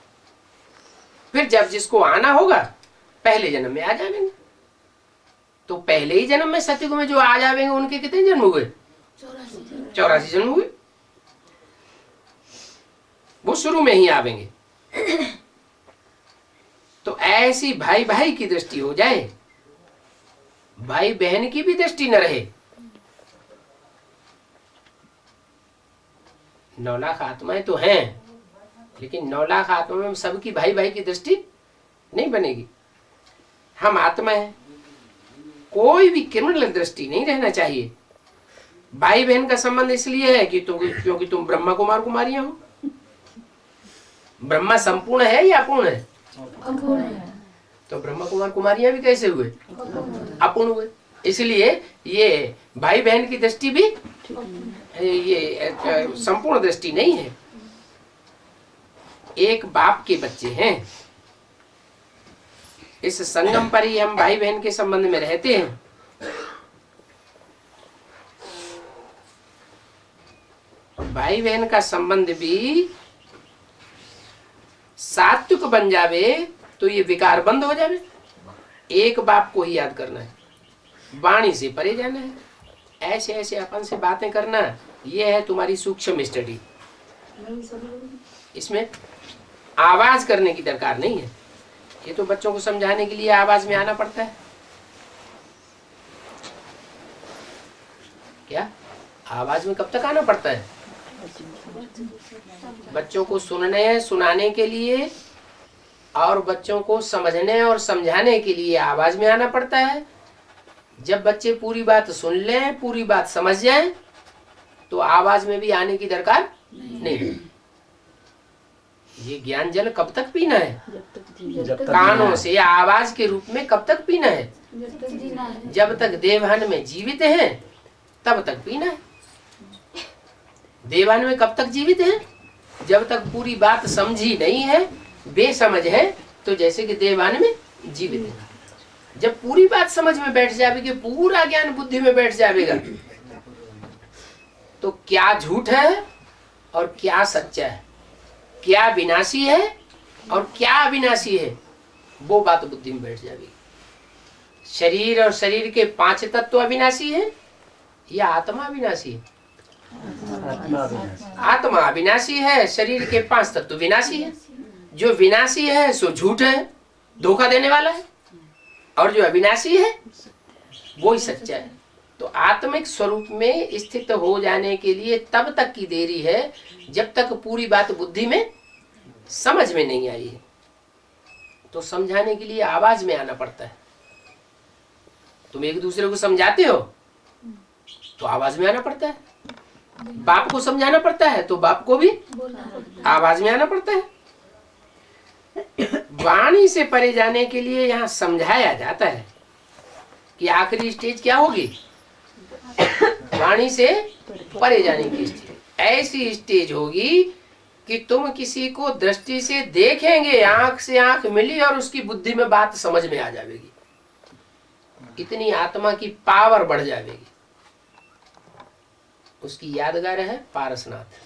फिर जब जिसको आना होगा पहले जन्म में आ जाएंगे। तो पहले ही जन्म में सतयुग में जो आ जाएंगे उनके कितने जन्म हुए? 84 जन्म हुए। वो शुरू में ही आवेंगे। तो ऐसी भाई भाई की दृष्टि हो जाए, भाई बहन की भी दृष्टि न रहे। 9,00,000 आत्माएं तो हैं, लेकिन 9,00,000 आत्मा में सबकी भाई भाई की दृष्टि नहीं बनेगी। हम आत्मा हैं, कोई भी क्रिमिनल दृष्टि नहीं रहना चाहिए। भाई बहन का संबंध इसलिए है कि क्योंकि तुम ब्रह्मा कुमार कुमारियां हो। ब्रह्मा संपूर्ण है या अपूर्ण है? अपूर्ण है। तो ब्रह्मा कुमार कुमारियां भी कैसे हुए? अपूर्ण हुए। इसलिए ये भाई बहन की दृष्टि भी ये संपूर्ण दृष्टि नहीं है। एक बाप के बच्चे हैं। इस संगम पर ही हम भाई बहन के संबंध में रहते हैं। भाई बहन का संबंध भी सात्विक बन जावे तो ये विकार बंद हो जावे। एक बाप को ही याद करना है, वाणी से परे जाना है, ऐसे ऐसे अपन से बातें करना। ये है तुम्हारी सूक्ष्म स्टडी। इसमें आवाज करने की दरकार नहीं है। ये तो बच्चों को समझाने के लिए आवाज में आना पड़ता है। क्या आवाज में कब तक आना पड़ता है? बच्चों को सुनने सुनाने के लिए और बच्चों को समझने और समझाने के लिए आवाज में आना पड़ता है। जब बच्चे पूरी बात सुन लें, पूरी बात समझ जाएं, तो आवाज में भी आने की दरकार नहीं। ये ज्ञान जल कब तक पीना है? कानों से आवाज के रूप में कब तक पीना है? जब तक देवहन में जीवित हैं तब तक पीना है। देवान में कब तक जीवित है? जब तक पूरी बात समझी नहीं है, बेसमझ है, तो जैसे कि देवान में जीवित है। जब पूरी बात समझ में बैठ जाएगी, पूरा ज्ञान बुद्धि में बैठ जाएगा, तो क्या झूठ है और क्या सच्चा है, क्या विनाशी है और क्या अविनाशी है, वो बात बुद्धि में बैठ जाएगी। शरीर और शरीर के 5 तत्व अविनाशी है या आत्मा अविनाशी है? आत्मा अविनाशी है, शरीर के 5 तत्व विनाशी है। जो विनाशी है सो झूठ है, धोखा देने वाला है, और जो अविनाशी है वो ही सच्चा है। तो आत्मिक स्वरूप में स्थित हो जाने के लिए तब तक की देरी है जब तक पूरी बात बुद्धि में समझ में नहीं आई है। तो समझाने के लिए आवाज में आना पड़ता है। तुम एक दूसरे को समझाते हो तो आवाज में आना पड़ता है। बाप को समझाना पड़ता है तो बाप को भी आवाज में आना पड़ता है। वाणी से परे जाने के लिए यहाँ समझाया जाता है कि आखिरी स्टेज क्या होगी? वाणी से परे जाने की स्टेज ऐसी स्टेज होगी कि तुम किसी को दृष्टि से देखेंगे, आंख से आंख मिली और उसकी बुद्धि में बात समझ में आ जाएगी। इतनी आत्मा की पावर बढ़ जाएगी। उसकी यादगार है पारसनाथ।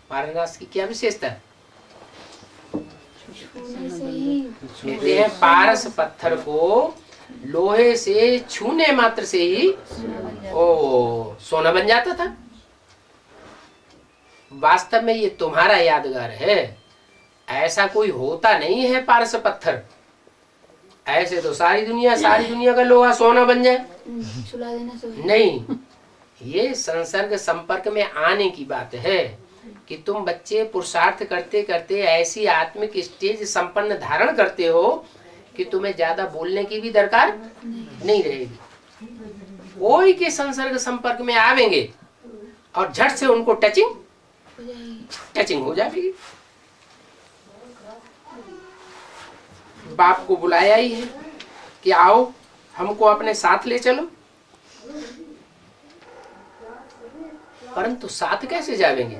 पारसनाथ की क्या विशेषता है? कहते हैं पारस पत्थर को लोहे से छूने मात्र से ही ओ सोना बन जाता था। वास्तव में ये तुम्हारा यादगार है, ऐसा कोई होता नहीं है पारस पत्थर। ऐसे तो सारी दुनिया का लोहा सोना बन जाए, नहीं। ये संसर्ग संपर्क में आने की बात है कि तुम बच्चे पुरुषार्थ करते करते ऐसी आत्मिक स्टेज संपन्न धारण करते हो कि तुम्हें ज्यादा बोलने की भी दरकार नहीं रहेगी। कोई के संसर्ग संपर्क में आवेंगे और झट से उनको टचिंग हो जाएगी। बाप को बुलाया ही है कि आओ हमको अपने साथ ले चलो, परंतु साथ कैसे जावेंगे?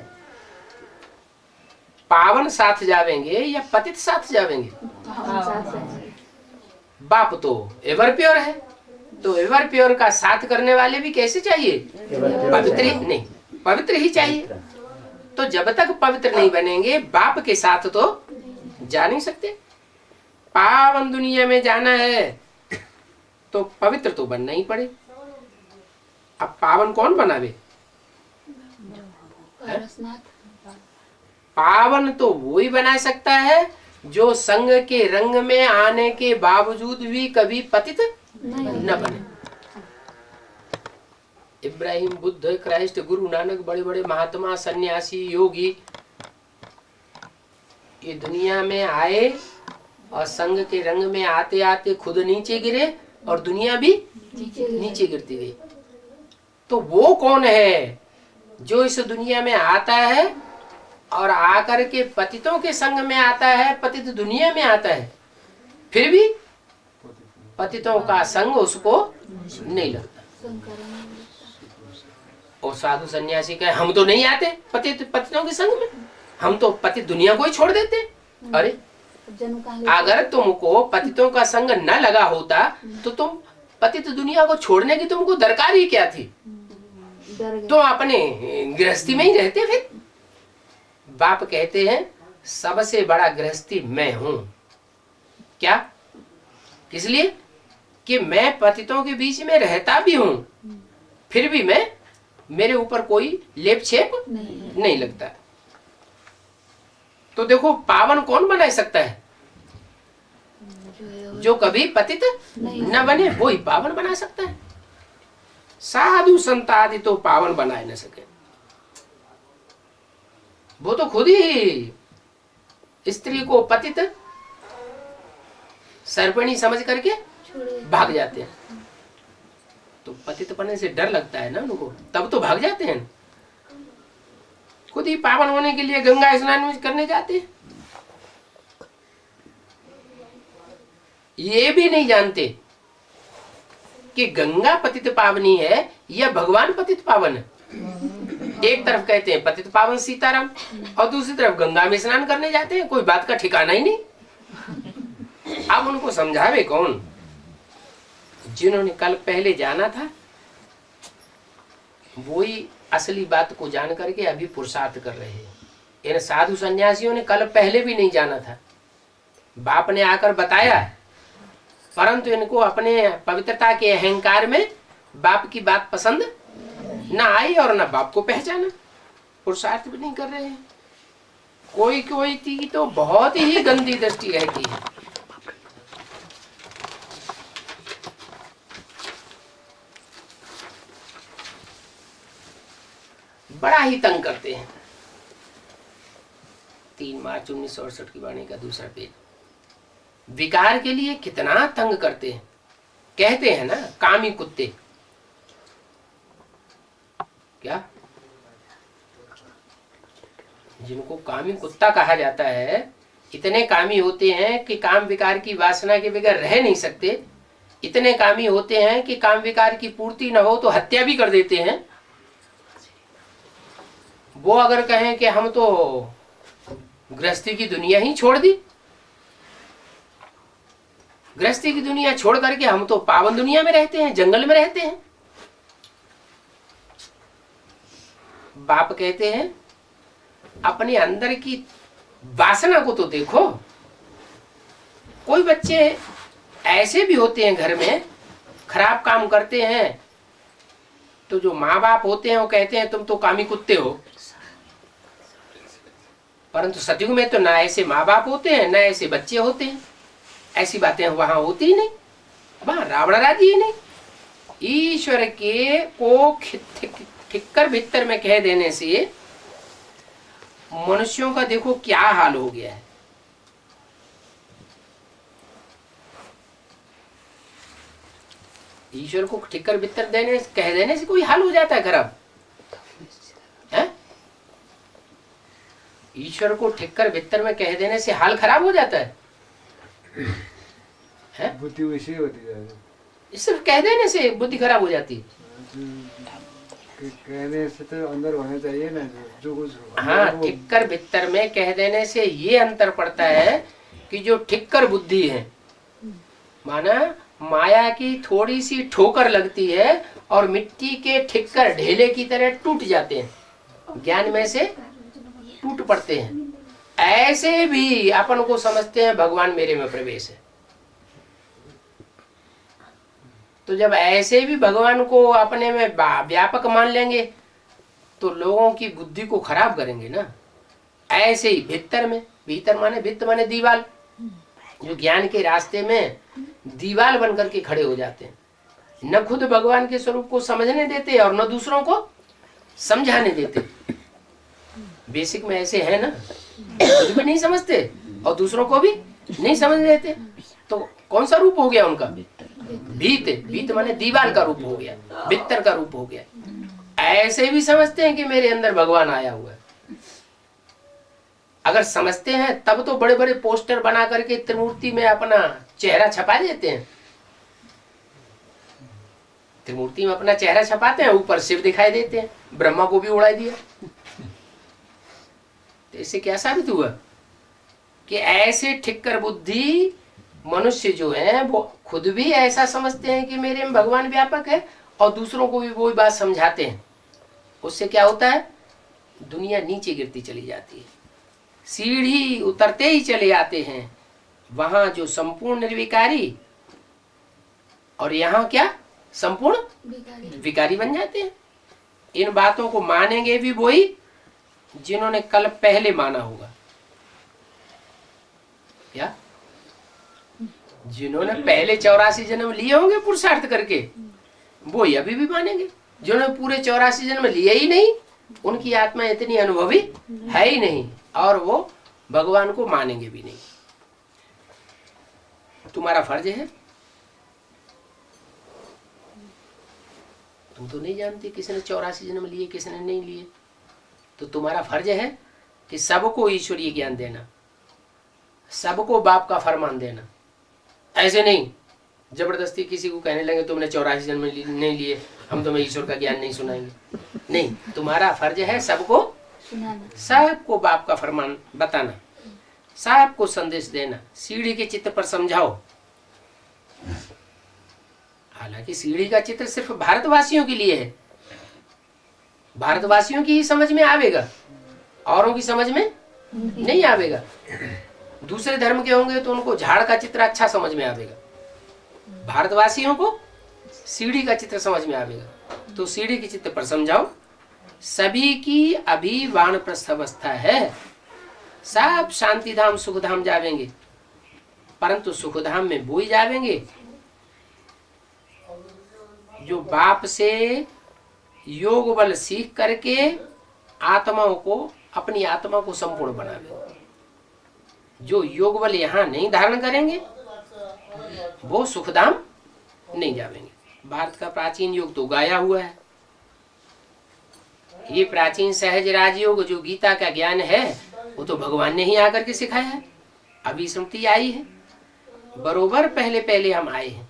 पावन साथ जावेंगे या पतित साथ जावेंगे? बाप तो एवर प्योर है, तो एवर प्योर का साथ करने वाले भी कैसे चाहिए? पवित्र ही नहीं, पवित्र ही चाहिए। तो जब तक पवित्र नहीं बनेंगे बाप के साथ तो जा नहीं सकते। पावन दुनिया में जाना है तो पवित्र तो बनना ही पड़े। अब पावन कौन बनावे? पावन तो वो ही बना सकता है जो संग के रंग में आने के बावजूद भी कभी पतित न बने। इब्राहिम, बुद्ध, क्राइस्ट, गुरु नानक, बड़े बड़े महात्मा, सन्यासी, योगी ये दुनिया में आए और संग के रंग में आते आते खुद नीचे गिरे और दुनिया भी नीचे गिरती गई। तो वो कौन है जो इस दुनिया में आता है और आकर के पतितों के संग में आता है, पतित दुनिया में आता है? फिर भी पतितों का संग उसको नहीं लगता। और साधु सन्यासी कहे हम तो नहीं आते पतितों के संग में, हम तो पति दुनिया को ही छोड़ देते। अरे अगर तुमको पतितों का संग न लगा होता तो तुम पतित दुनिया को छोड़ने की तुमको दरकार ही क्या थी? तो अपने गृहस्थी में ही रहते। फिर बाप कहते हैं सबसे बड़ा गृहस्थी मैं हूं। क्या? इसलिए कि मैं पतितों के बीच में रहता भी हूं, फिर भी मेरे ऊपर कोई लेप छेप नहीं लगता। तो देखो पावन कौन बना सकता है? जो कभी पतित न बने वो ही पावन बना सकता है। साधु संत आदि तो पावन बना न सके, वो तो खुद ही स्त्री को पतित सर्पणी समझ करके भाग जाते हैं। तो पतित पने से डर लगता है ना उनको, तब तो भाग जाते हैं। खुद ही पावन होने के लिए गंगा स्नान करने जाते हैं। ये भी नहीं जानते कि गंगा पतित पावनी है या भगवान पतित पावन है। एक तरफ कहते हैं पतित पावन सीताराम और दूसरी तरफ गंगा में स्नान करने जाते हैं। कोई बात का ठिकाना ही नहीं। अब उनको समझावे कौन? जिन्होंने कल पहले जाना था वो ही असली बात को जान करके अभी पुरुषार्थ कर रहे हैं। इन साधु सन्यासियों ने कल पहले भी नहीं जाना था, बाप ने आकर बताया, परंतु इनको अपने पवित्रता के अहंकार में बाप की बात पसंद ना आई और ना बाप को पहचाना, पुरुषार्थ भी नहीं कर रहे हैं। कोई कोई की तो बहुत ही गंदी दृष्टि रहती है। बड़ा ही तंग करते हैं। 3 मार्च 1968 की वाणी का दूसरा पेज। विकार के लिए कितना तंग करते हैं। कहते हैं ना कामी कुत्ते। क्या? जिनको कामी कुत्ता कहा जाता है, इतने कामी होते हैं कि काम विकार की वासना के बगैर रह नहीं सकते। इतने कामी होते हैं कि काम विकार की पूर्ति न हो तो हत्या भी कर देते हैं। वो अगर कहें कि हम तो गृहस्थी की दुनिया ही छोड़ दी, गृहस्थी की दुनिया छोड़ करके हम तो पावन दुनिया में रहते हैं, जंगल में रहते हैं। बाप कहते हैं अपने अंदर की वासना को तो देखो। कोई बच्चे ऐसे भी होते हैं घर में खराब काम करते हैं, तो जो माँ बाप होते हैं वो कहते हैं तुम तो कामी कुत्ते हो। परंतु सतयुग में तो ना ऐसे माँ बाप होते हैं ना ऐसे बच्चे होते हैं। ऐसी बातें वहां होती ही नहीं, वहां रावण राज्य ही नहीं। ईश्वर के को ठिक्कर भीतर में कह देने से मनुष्यों का देखो क्या हाल हो गया है। ईश्वर को ठिक्कर भीतर देने कह देने से कोई हाल हो जाता है खराब है? ईश्वर को ठिक्कर भीतर में कह देने से हाल खराब हो जाता है? बुद्धि वैसी होती है। सिर्फ कह देने से बुद्धि खराब हो जाती है। कहने से तो अंदर होना चाहिए ना जो कुछ। हाँ, ठिक्कर भीतर में कह देने से ये अंतर पड़ता है कि जो ठिक्कर बुद्धि है, माना माया की थोड़ी सी ठोकर लगती है और मिट्टी के ठिक्कर ढेले की तरह टूट जाते हैं, ज्ञान में से टूट पड़ते हैं। ऐसे भी अपन को समझते हैं भगवान मेरे में प्रवेश है। तो जब ऐसे भी भगवान को अपने में व्यापक मान लेंगे तो लोगों की बुद्धि को खराब करेंगे ना। ऐसे ही भीतर में, भीतर माने भित्त माने दीवाल, जो ज्ञान के रास्ते में दीवाल बन करके खड़े हो जाते हैं, न खुद भगवान के स्वरूप को समझने देते और न दूसरों को समझाने देते। बेसिक में ऐसे है ना, खुद भी नहीं समझते और दूसरों को भी नहीं समझ देते। तो कौन सा रूप हो गया उनका? भीत। भीत माने दीवाल का रूप हो गया, भीतर का रूप हो गया। ऐसे भी समझते हैं कि मेरे अंदर भगवान आया हुआ है। अगर समझते हैं तब तो बड़े बड़े पोस्टर बना करके त्रिमूर्ति में अपना चेहरा छपा देते हैं, त्रिमूर्ति में अपना चेहरा छपाते हैं, ऊपर शिव दिखाई देते हैं, ब्रह्मा को भी उड़ा दिया। तो इससे क्या साबित हुआ कि ऐसे ठिक्कर बुद्धि मनुष्य जो है वो खुद भी ऐसा समझते हैं कि मेरे में भगवान व्यापक है और दूसरों को भी वही बात समझाते हैं। उससे क्या होता है, दुनिया नीचे गिरती चली जाती है, सीढ़ी उतरते ही चले आते हैं। वहां जो संपूर्ण निर्विकारी और यहाँ क्या संपूर्ण विकारी बन जाते हैं। इन बातों को मानेंगे भी वही जिन्होंने कल पहले माना होगा। क्या जिन्होंने पहले 84 जन्म लिए होंगे पुरुषार्थ करके, वो अभी भी मानेंगे। जिन्होंने पूरे 84 जन्म लिए ही नहीं, उनकी आत्मा इतनी अनुभवी है ही नहीं और वो भगवान को मानेंगे भी नहीं। तुम्हारा फर्ज है, तुम तो नहीं जानते किसने 84 जन्म लिए किसने नहीं लिए, तो तुम्हारा फर्ज है कि सबको ईश्वरीय ज्ञान देना, सबको बाप का फरमान देना। ऐसे नहीं जबरदस्ती किसी को कहने लगे तुमने 84 जन्म नहीं लिए, हम तुम्हें ईश्वर का ज्ञान नहीं सुनाएंगे। नहीं, तुम्हारा फर्ज है सबको बाप का फरमान बताना, सबको संदेश देना, सीढ़ी के चित्र पर समझाओ। हालांकि सीढ़ी का चित्र सिर्फ भारतवासियों के लिए है, भारतवासियों की ही समझ में आवेगा, औरों की समझ में नहीं आवेगा। दूसरे धर्म के होंगे तो उनको झाड़ का चित्र अच्छा समझ में आवेगा, भारतवासियों को सीढ़ी का चित्र समझ में आवेगा। तो सीढ़ी के चित्र पर समझाओ। सभी की अभी वानप्रस्थ अवस्था है, सब शांति धाम सुख धाम जावेंगे, परंतु सुख धाम में वो ही जावेंगे जो बाप से योग बल सीख करके आत्माओं को, अपनी आत्मा को संपूर्ण बनावे। जो योग बल यहाँ नहीं धारण करेंगे वो सुखधाम नहीं जावेंगे। भारत का प्राचीन योग तो गाया हुआ है। ये प्राचीन सहज राजयोग जो गीता का ज्ञान है वो तो भगवान ने ही आकर के सिखाया है। अभी स्मृति आई है, बरोबर पहले पहले हम आए हैं,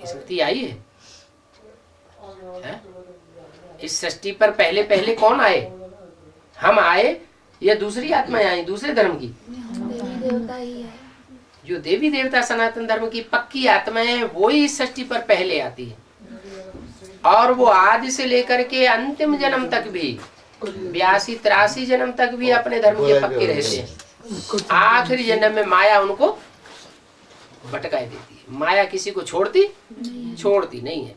स्मृति आई है? इस सृष्टि पर पहले पहले कौन आए? हम आए या दूसरी आत्माएं आई दूसरे धर्म की? देवता ही है। जो देवी देवता सनातन धर्म की पक्की आत्माएं हैं वो ही इस सृष्टि पर पहले आती है, और वो आदि से लेकर के अंतिम जन्म तक भी 82-83 जन्म तक भी अपने धर्म के पक्के रहते हैं। आखिरी जन्म में माया उनको भटकाई देती है। माया किसी को छोड़ती नहीं है।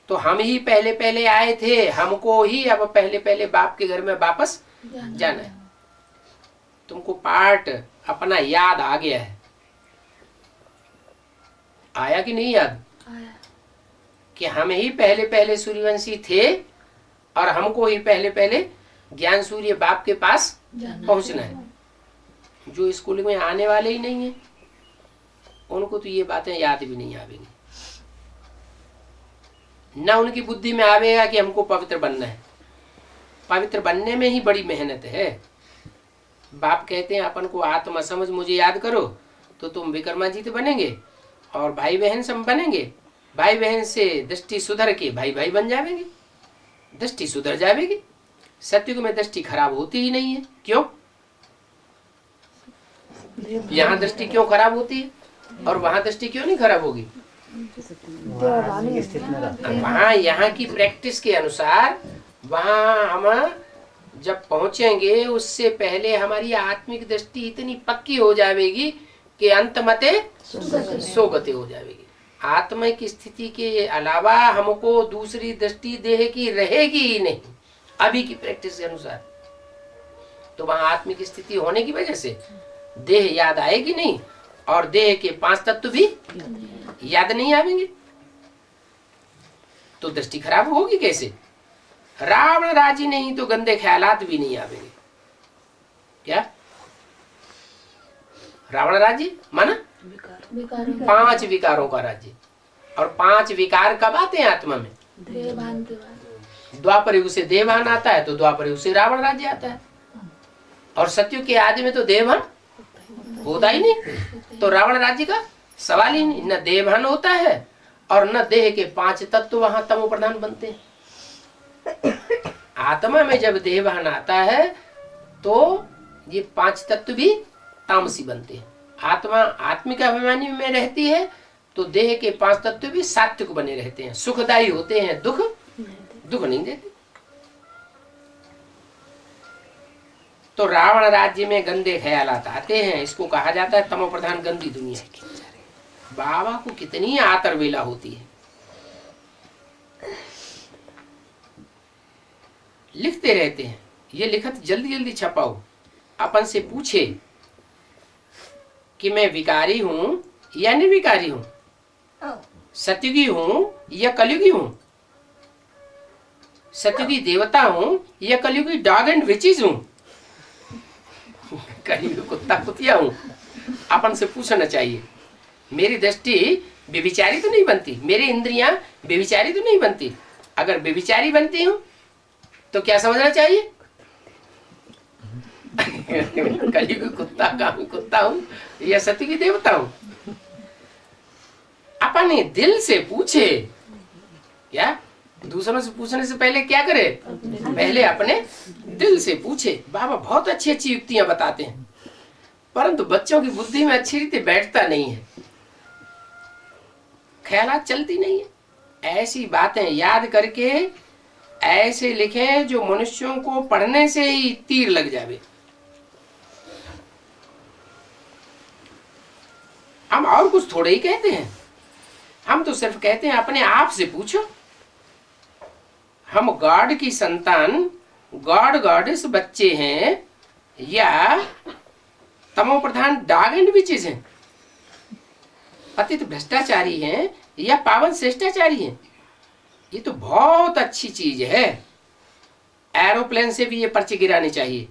तो हम ही पहले पहले आए थे, हमको ही अब पहले पहले बाप के घर में वापस जाना है। तुमको पार्ट अपना याद आ गया है, आया कि नहीं याद? आया। कि हम ही पहले पहले सूर्यवंशी थे और हमको ही पहले पहले ज्ञान सूर्य बाप के पास पहुंचना है। जो स्कूल में आने वाले ही नहीं है उनको तो ये बातें याद भी नहीं आवेंगी, न उनकी बुद्धि में आवेगा कि हमको पवित्र बनना है। पवित्र बनने में ही बड़ी मेहनत है। बाप कहते हैं अपन को आत्मा समझ मुझे याद करो तो तुम विक्रमाजीत बनेंगे और भाई बहन सब बनेंगे। भाई बहन से दृष्टि सुधर के भाई भाई बन जाएंगे, दृष्टि सुधर जाएगी। सत्युग में दृष्टि खराब होती ही नहीं है। क्यों? यहाँ दृष्टि क्यों खराब होती है और वहां दृष्टि क्यों नहीं खराब होगी? वहां यहाँ की प्रैक्टिस के अनुसार वहां हम जब पहुंचेंगे उससे पहले हमारी आत्मिक दृष्टि इतनी पक्की हो जाएगी कि अंतमते सोगते हो जाएगी। आत्मा की स्थिति के अलावा हमको दूसरी दृष्टि देह की रहेगी ही नहीं अभी की प्रैक्टिस के अनुसार। तो वहां आत्मिक स्थिति होने की वजह से देह याद आएगी नहीं और देह के 5 तत्व भी याद नहीं आवेंगे, तो दृष्टि खराब होगी कैसे? रावण राजी नहीं तो गंदे ख्यालात भी नहीं आवेंगे। क्या रावण राज्य माना 5 विकारों का राज्य, और 5 विकार कब आते हैं आत्मा में? देवभान के बाद। द्वापर युग से देवभान आता है तो द्वापर युग से रावण राज्य आता है। और सत्युग के आदि में तो देवभान होता ही नहीं, तो रावण राज्य का सवाल ही नहीं। न देवभान होता है और न देह के 5 तत्व वहां तमो प्रधान बनते हैं। आत्मा में जब देवभान आता है तो ये 5 तत्व भी तामसी बनते हैं। आत्मा आत्मिक अभिमानी में रहती है तो देह के 5 तत्व भी सात्विक बने रहते हैं, सुखदायी होते हैं, दुख नहीं देते। तो रावण राज्य में गंदे ख्यालात आते हैं, इसको कहा जाता है तमो प्रधान गंदी दुनिया। बाबा को कितनी आतरवेला होती है। लिखते रहते हैं, ये लिखत जल्दी जल्दी छपाओ। अपन से पूछे कि मैं विकारी हूं या निर्विकारी हूं, सतयुगी हूं या कलयुगी हूं, सतयुगी देवता हूं या कलयुगी डॉग एंड विचेस हूं, कलयुगी कुत्ता कुतिया हूं। अपन से पूछना चाहिए। मेरी दृष्टि व्यभिचारी तो नहीं बनती, मेरी इंद्रियां व्यभिचारी तो नहीं बनती। अगर व्यभिचारी बनती हूं तो क्या समझना चाहिए? कलयुगी कुत्ता कामी कुत्ता हूं या सतयुगी देवता हूं। अपने दिल से पूछे। क्या दूसरों से पूछने से पहले क्या करे? पहले अपने दिल से पूछे। बाबा बहुत अच्छी अच्छी युक्तियां बताते हैं, परंतु बच्चों की बुद्धि में अच्छी रीति बैठता नहीं है, ख्यालात चलती नहीं है। ऐसी बातें याद करके ऐसे लिखे जो मनुष्यों को पढ़ने से ही तीर लग जावे। हम और कुछ थोड़े ही कहते हैं, हम तो सिर्फ कहते हैं अपने आप से पूछो। हम गॉड की संतान, गॉड गॉडेस बच्चे हैं या तमो प्रधान डॉग एंड विचेस हैं, पतित भ्रष्टाचारी हैं या पावन श्रेष्ठाचारी हैं। ये तो बहुत अच्छी चीज है। एरोप्लेन से भी ये पर्चे गिराने चाहिए।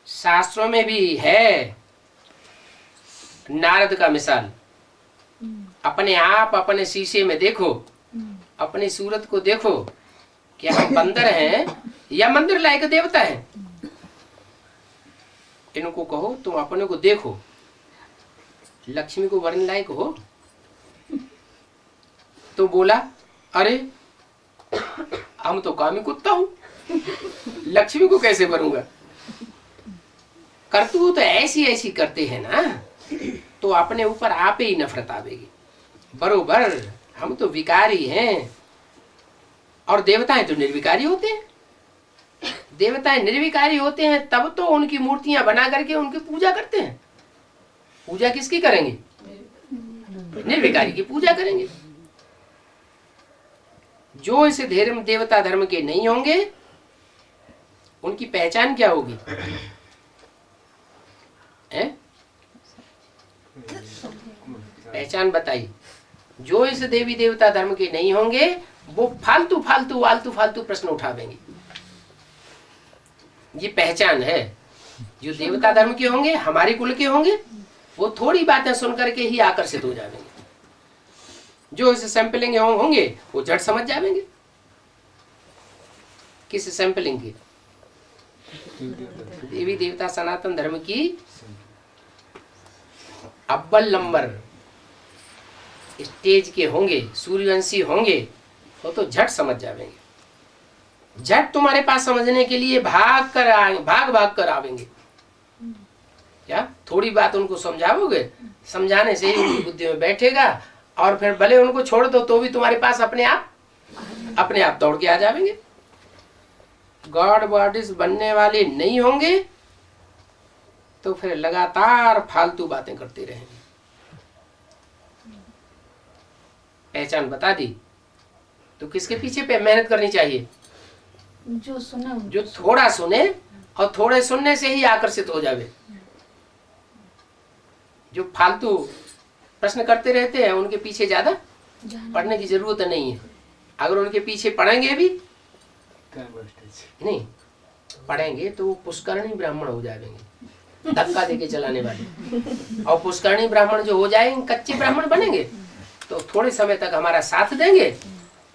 शास्त्रों में भी है नारद का मिसाल। अपने आप अपने शीशे में देखो, अपनी सूरत को देखो, क्या हम बंदर हैं या मंदिर लायक देवता हैं? इनको कहो तुम अपने को देखो, लक्ष्मी को वरण लायक हो? तो बोला अरे हम तो कामी कुत्ता हूं, लक्ष्मी को कैसे भरूंगा? करतूत तो ऐसी ऐसी करते हैं ना, तो अपने ऊपर आप ही नफरत आवेगी। बरोबर हम तो विकारी हैं और देवताएं तो निर्विकारी होते हैं। देवताएं निर्विकारी होते हैं तब तो उनकी मूर्तियां बना करके उनकी पूजा करते हैं। पूजा किसकी करेंगे? निर्विकारी की पूजा करेंगे। जो इस धर्म देवता धर्म के नहीं होंगे उनकी पहचान क्या होगी? पहचान बताइए। जो इस देवी देवता धर्म के नहीं होंगे वो फालतू फालतू आलतू फालतू प्रश्न उठावेंगे। ये पहचान है। जो देवता धर्म के होंगे, हमारे कुल के होंगे, वो थोड़ी बातें सुन करके ही आकर्षित हो जाएंगे। जो इस सैंपलिंग होंगे वो झट समझ जाएंगे। किस सैंपलिंग की? देवी देवता सनातन धर्म की अव्वल नंबर स्टेज के होंगे, सूर्यवंशी होंगे, वो तो झट समझ जाएंगे। झट तुम्हारे पास समझने के लिए भाग कर आवेंगे। क्या थोड़ी बात उनको समझाओगे, समझाने से ही उनकी बुद्धि में बैठेगा और फिर भले उनको छोड़ दो तो भी तुम्हारे पास अपने आप दौड़ के आ जाएंगे। गॉड बॉडीज बनने वाले नहीं होंगे तो फिर लगातार फालतू बातें करते रहेंगे। पहचान बता दी तो किसके पीछे पे मेहनत करनी चाहिए? जो सुने, जो थोड़ा सुने और थोड़े सुनने से ही आकर्षित हो जावे। जो फालतू प्रश्न करते रहते हैं उनके पीछे ज्यादा पढ़ने की जरूरत नहीं है। अगर उनके पीछे पढ़ेंगे भी नहीं, पढ़ेंगे तो वो पुष्करणी ब्राह्मण हो जाएंगे, धक्का देके चलाने वाले। और पुष्करणी ब्राह्मण जो हो जाएंगे, कच्चे ब्राह्मण बनेंगे तो थोड़े समय तक हमारा साथ देंगे,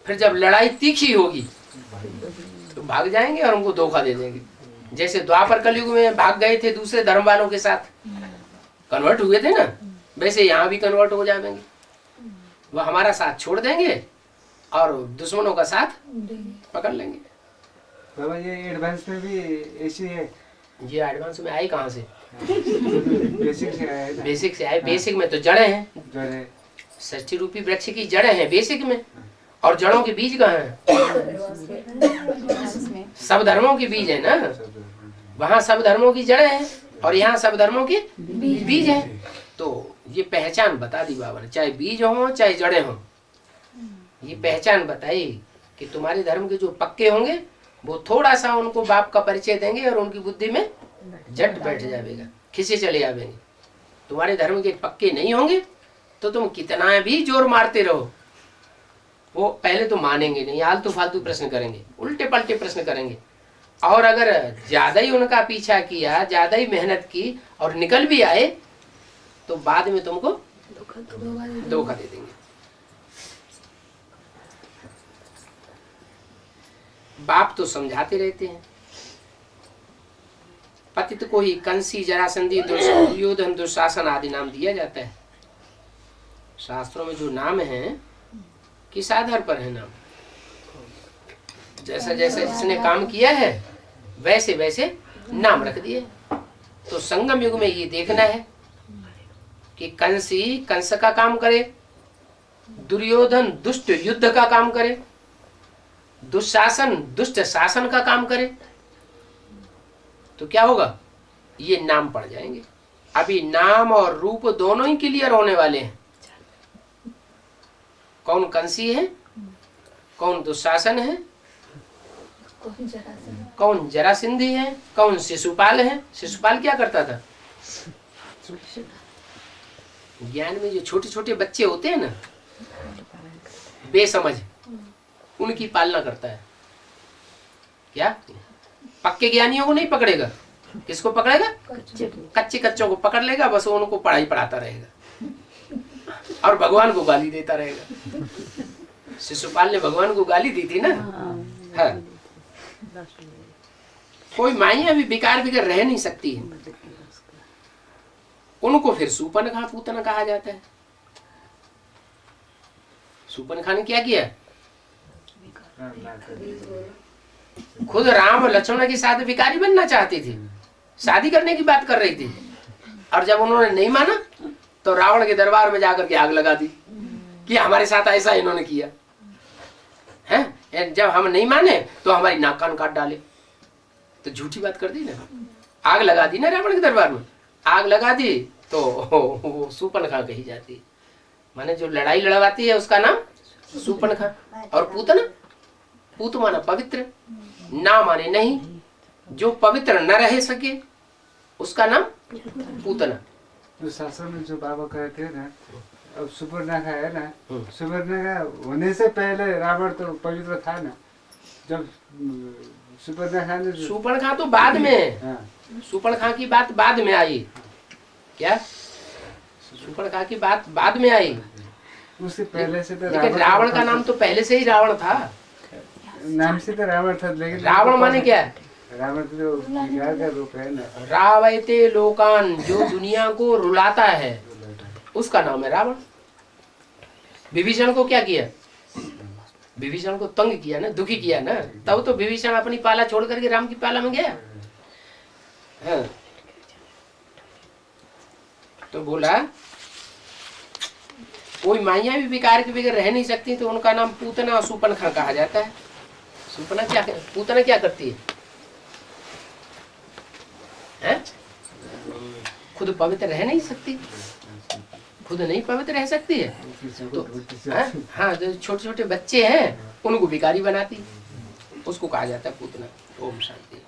फिर जब लड़ाई तीखी होगी तो भाग जाएंगे और हमको धोखा दे देंगे। जैसे द्वापर कलयुग में भाग गए थे दूसरे धर्म वालों के साथ, कन्वर्ट हुए थे ना, वैसे यहाँ भी कन्वर्ट हो जाएंगे। वो हमारा साथ छोड़ देंगे और दुश्मनों का साथ पकड़ लेंगे। बाबा ये एडवांस में भी ऐसी है? ये एडवांस में आई कहाँ से? बेसिक से आया है ना? बेसिक से आए। बेसिक में तो जड़ें हैं, जड़ है। षष्ठी रूपी वृक्ष की जड़ें हैं बेसिक में, और जड़ों के बीज कहाँ हैं? सब धर्मों के बीज है ना, वहाँ सब धर्मों की जड़ें हैं और यहाँ सब धर्मों के बीज हैं। तो ये पहचान बता दी बाबा ने, चाहे बीज हो चाहे जड़ें हो, ये पहचान बताई कि तुम्हारे धर्म के जो पक्के होंगे वो थोड़ा सा उनको बाप का परिचय देंगे और उनकी बुद्धि में झट बैठ जाएगा, खिसे चले जाएंगे। तुम्हारे धर्म के पक्के नहीं होंगे तो तुम कितना भी जोर मारते रहो, वो पहले तो मानेंगे नहीं, आलतू फालतू प्रश्न करेंगे, उल्टे पलटे प्रश्न करेंगे। और अगर ज्यादा ही उनका पीछा किया, ज्यादा ही मेहनत की और निकल भी आए तो बाद में तुमको धोखा दे देंगे। बाप तो समझाते रहते हैं, पतित को ही कंसी, जरासंधी, दुर्योधन, दुशासन आदि नाम दिया जाता है। शास्त्रों में जो नाम है किस आधार पर है नाम? जैसा जैसा जिसने काम किया है वैसे वैसे नाम रख दिए। तो संगम युग में ये देखना है कि कंसी कंस का काम करे, दुर्योधन दुष्ट युद्ध का काम करे, दुशासन दुष्ट शासन का काम करे, तो क्या होगा? ये नाम पड़ जाएंगे। अभी नाम और रूप दोनों ही क्लियर होने वाले हैं। कौन कंसी है, कौन दुशासन है, कौन जरासंधी है, कौन शिशुपाल है। शिशुपाल क्या करता था? ज्ञान में जो छोटे छोटे बच्चे होते हैं ना, बेसमझ, उनकी पालना करता है। क्या पक्के ज्ञानियों को नहीं पकड़ेगा, किसको पकड़ेगा? कच्चे कच्चों को पकड़ लेगा, बस उनको पढ़ाई पढ़ाता रहेगा और भगवान को गाली देता रहेगा। शिशुपाल ने भगवान को गाली दी थी ना। हाँ। कोई माइयां भी बेकार बिगड़ रह नहीं सकती है, उनको फिर सूपनखा पूतना कहा जाता है। सूपनखा ने क्या किया? खुद राम और लक्ष्मण के साथ भिखारी बनना चाहती थी, शादी करने की बात कर रही थी, और जब उन्होंने नहीं माना तो रावण के दरबार में जाकर के आग लगा दी कि हमारे साथ ऐसा इन्होंने किया है। जब हम नहीं माने तो हमारी नाक कान काट डाले, तो झूठी बात कर दी ना, आग लगा दी ना रावण के दरबार में। आग लगा दी तो वो सूपनखा कही जाती, माने जो लड़ाई लड़वाती है उसका नाम सूपनखा। और पूतना, पूत माना पवित्र, ना माने नहीं, जो पवित्र न रह सके उसका नाम पूतना। जो शास्त्र में जो बाबा कहते हैं ना, अब सुपर्णखा है ना, सुपर्णखा होने से पहले रावण तो पवित्र था ना। जब सुपर्णखा ने, सूपनखा तो बाद में, सूपनखा की बात बाद में आई। क्या सूपनखा की बात बाद में आई? उससे पहले से तो लेकिन रावण का नाम तो पहले से ही रावण था, नाम से तो रावण था, लेकिन रावण माने क्या? रावण तो जो विकार का रूप है ना, रावयते लोकान, जो दुनिया को रुलाता है उसका नाम है रावण। विभीषण को क्या किया? विभीषण को तंग किया ना, दुखी किया ना, तब तो विभीषण अपनी पाला छोड़ करके राम की पाला में गया। हाँ। तो बोला कोई माइयां भी विकार के बगैर रह नहीं सकती, तो उनका नाम पूतना और सूपनखा कहा जाता है। सूपना क्या, पूतना क्या करती है? खुद पवित्र रह नहीं सकती, खुद नहीं पवित्र रह सकती है तो हाँ, जो छोटे छोटे बच्चे हैं उनको भिखारी बनाती, उसको कहा जाता है पूतना। ओम शांति।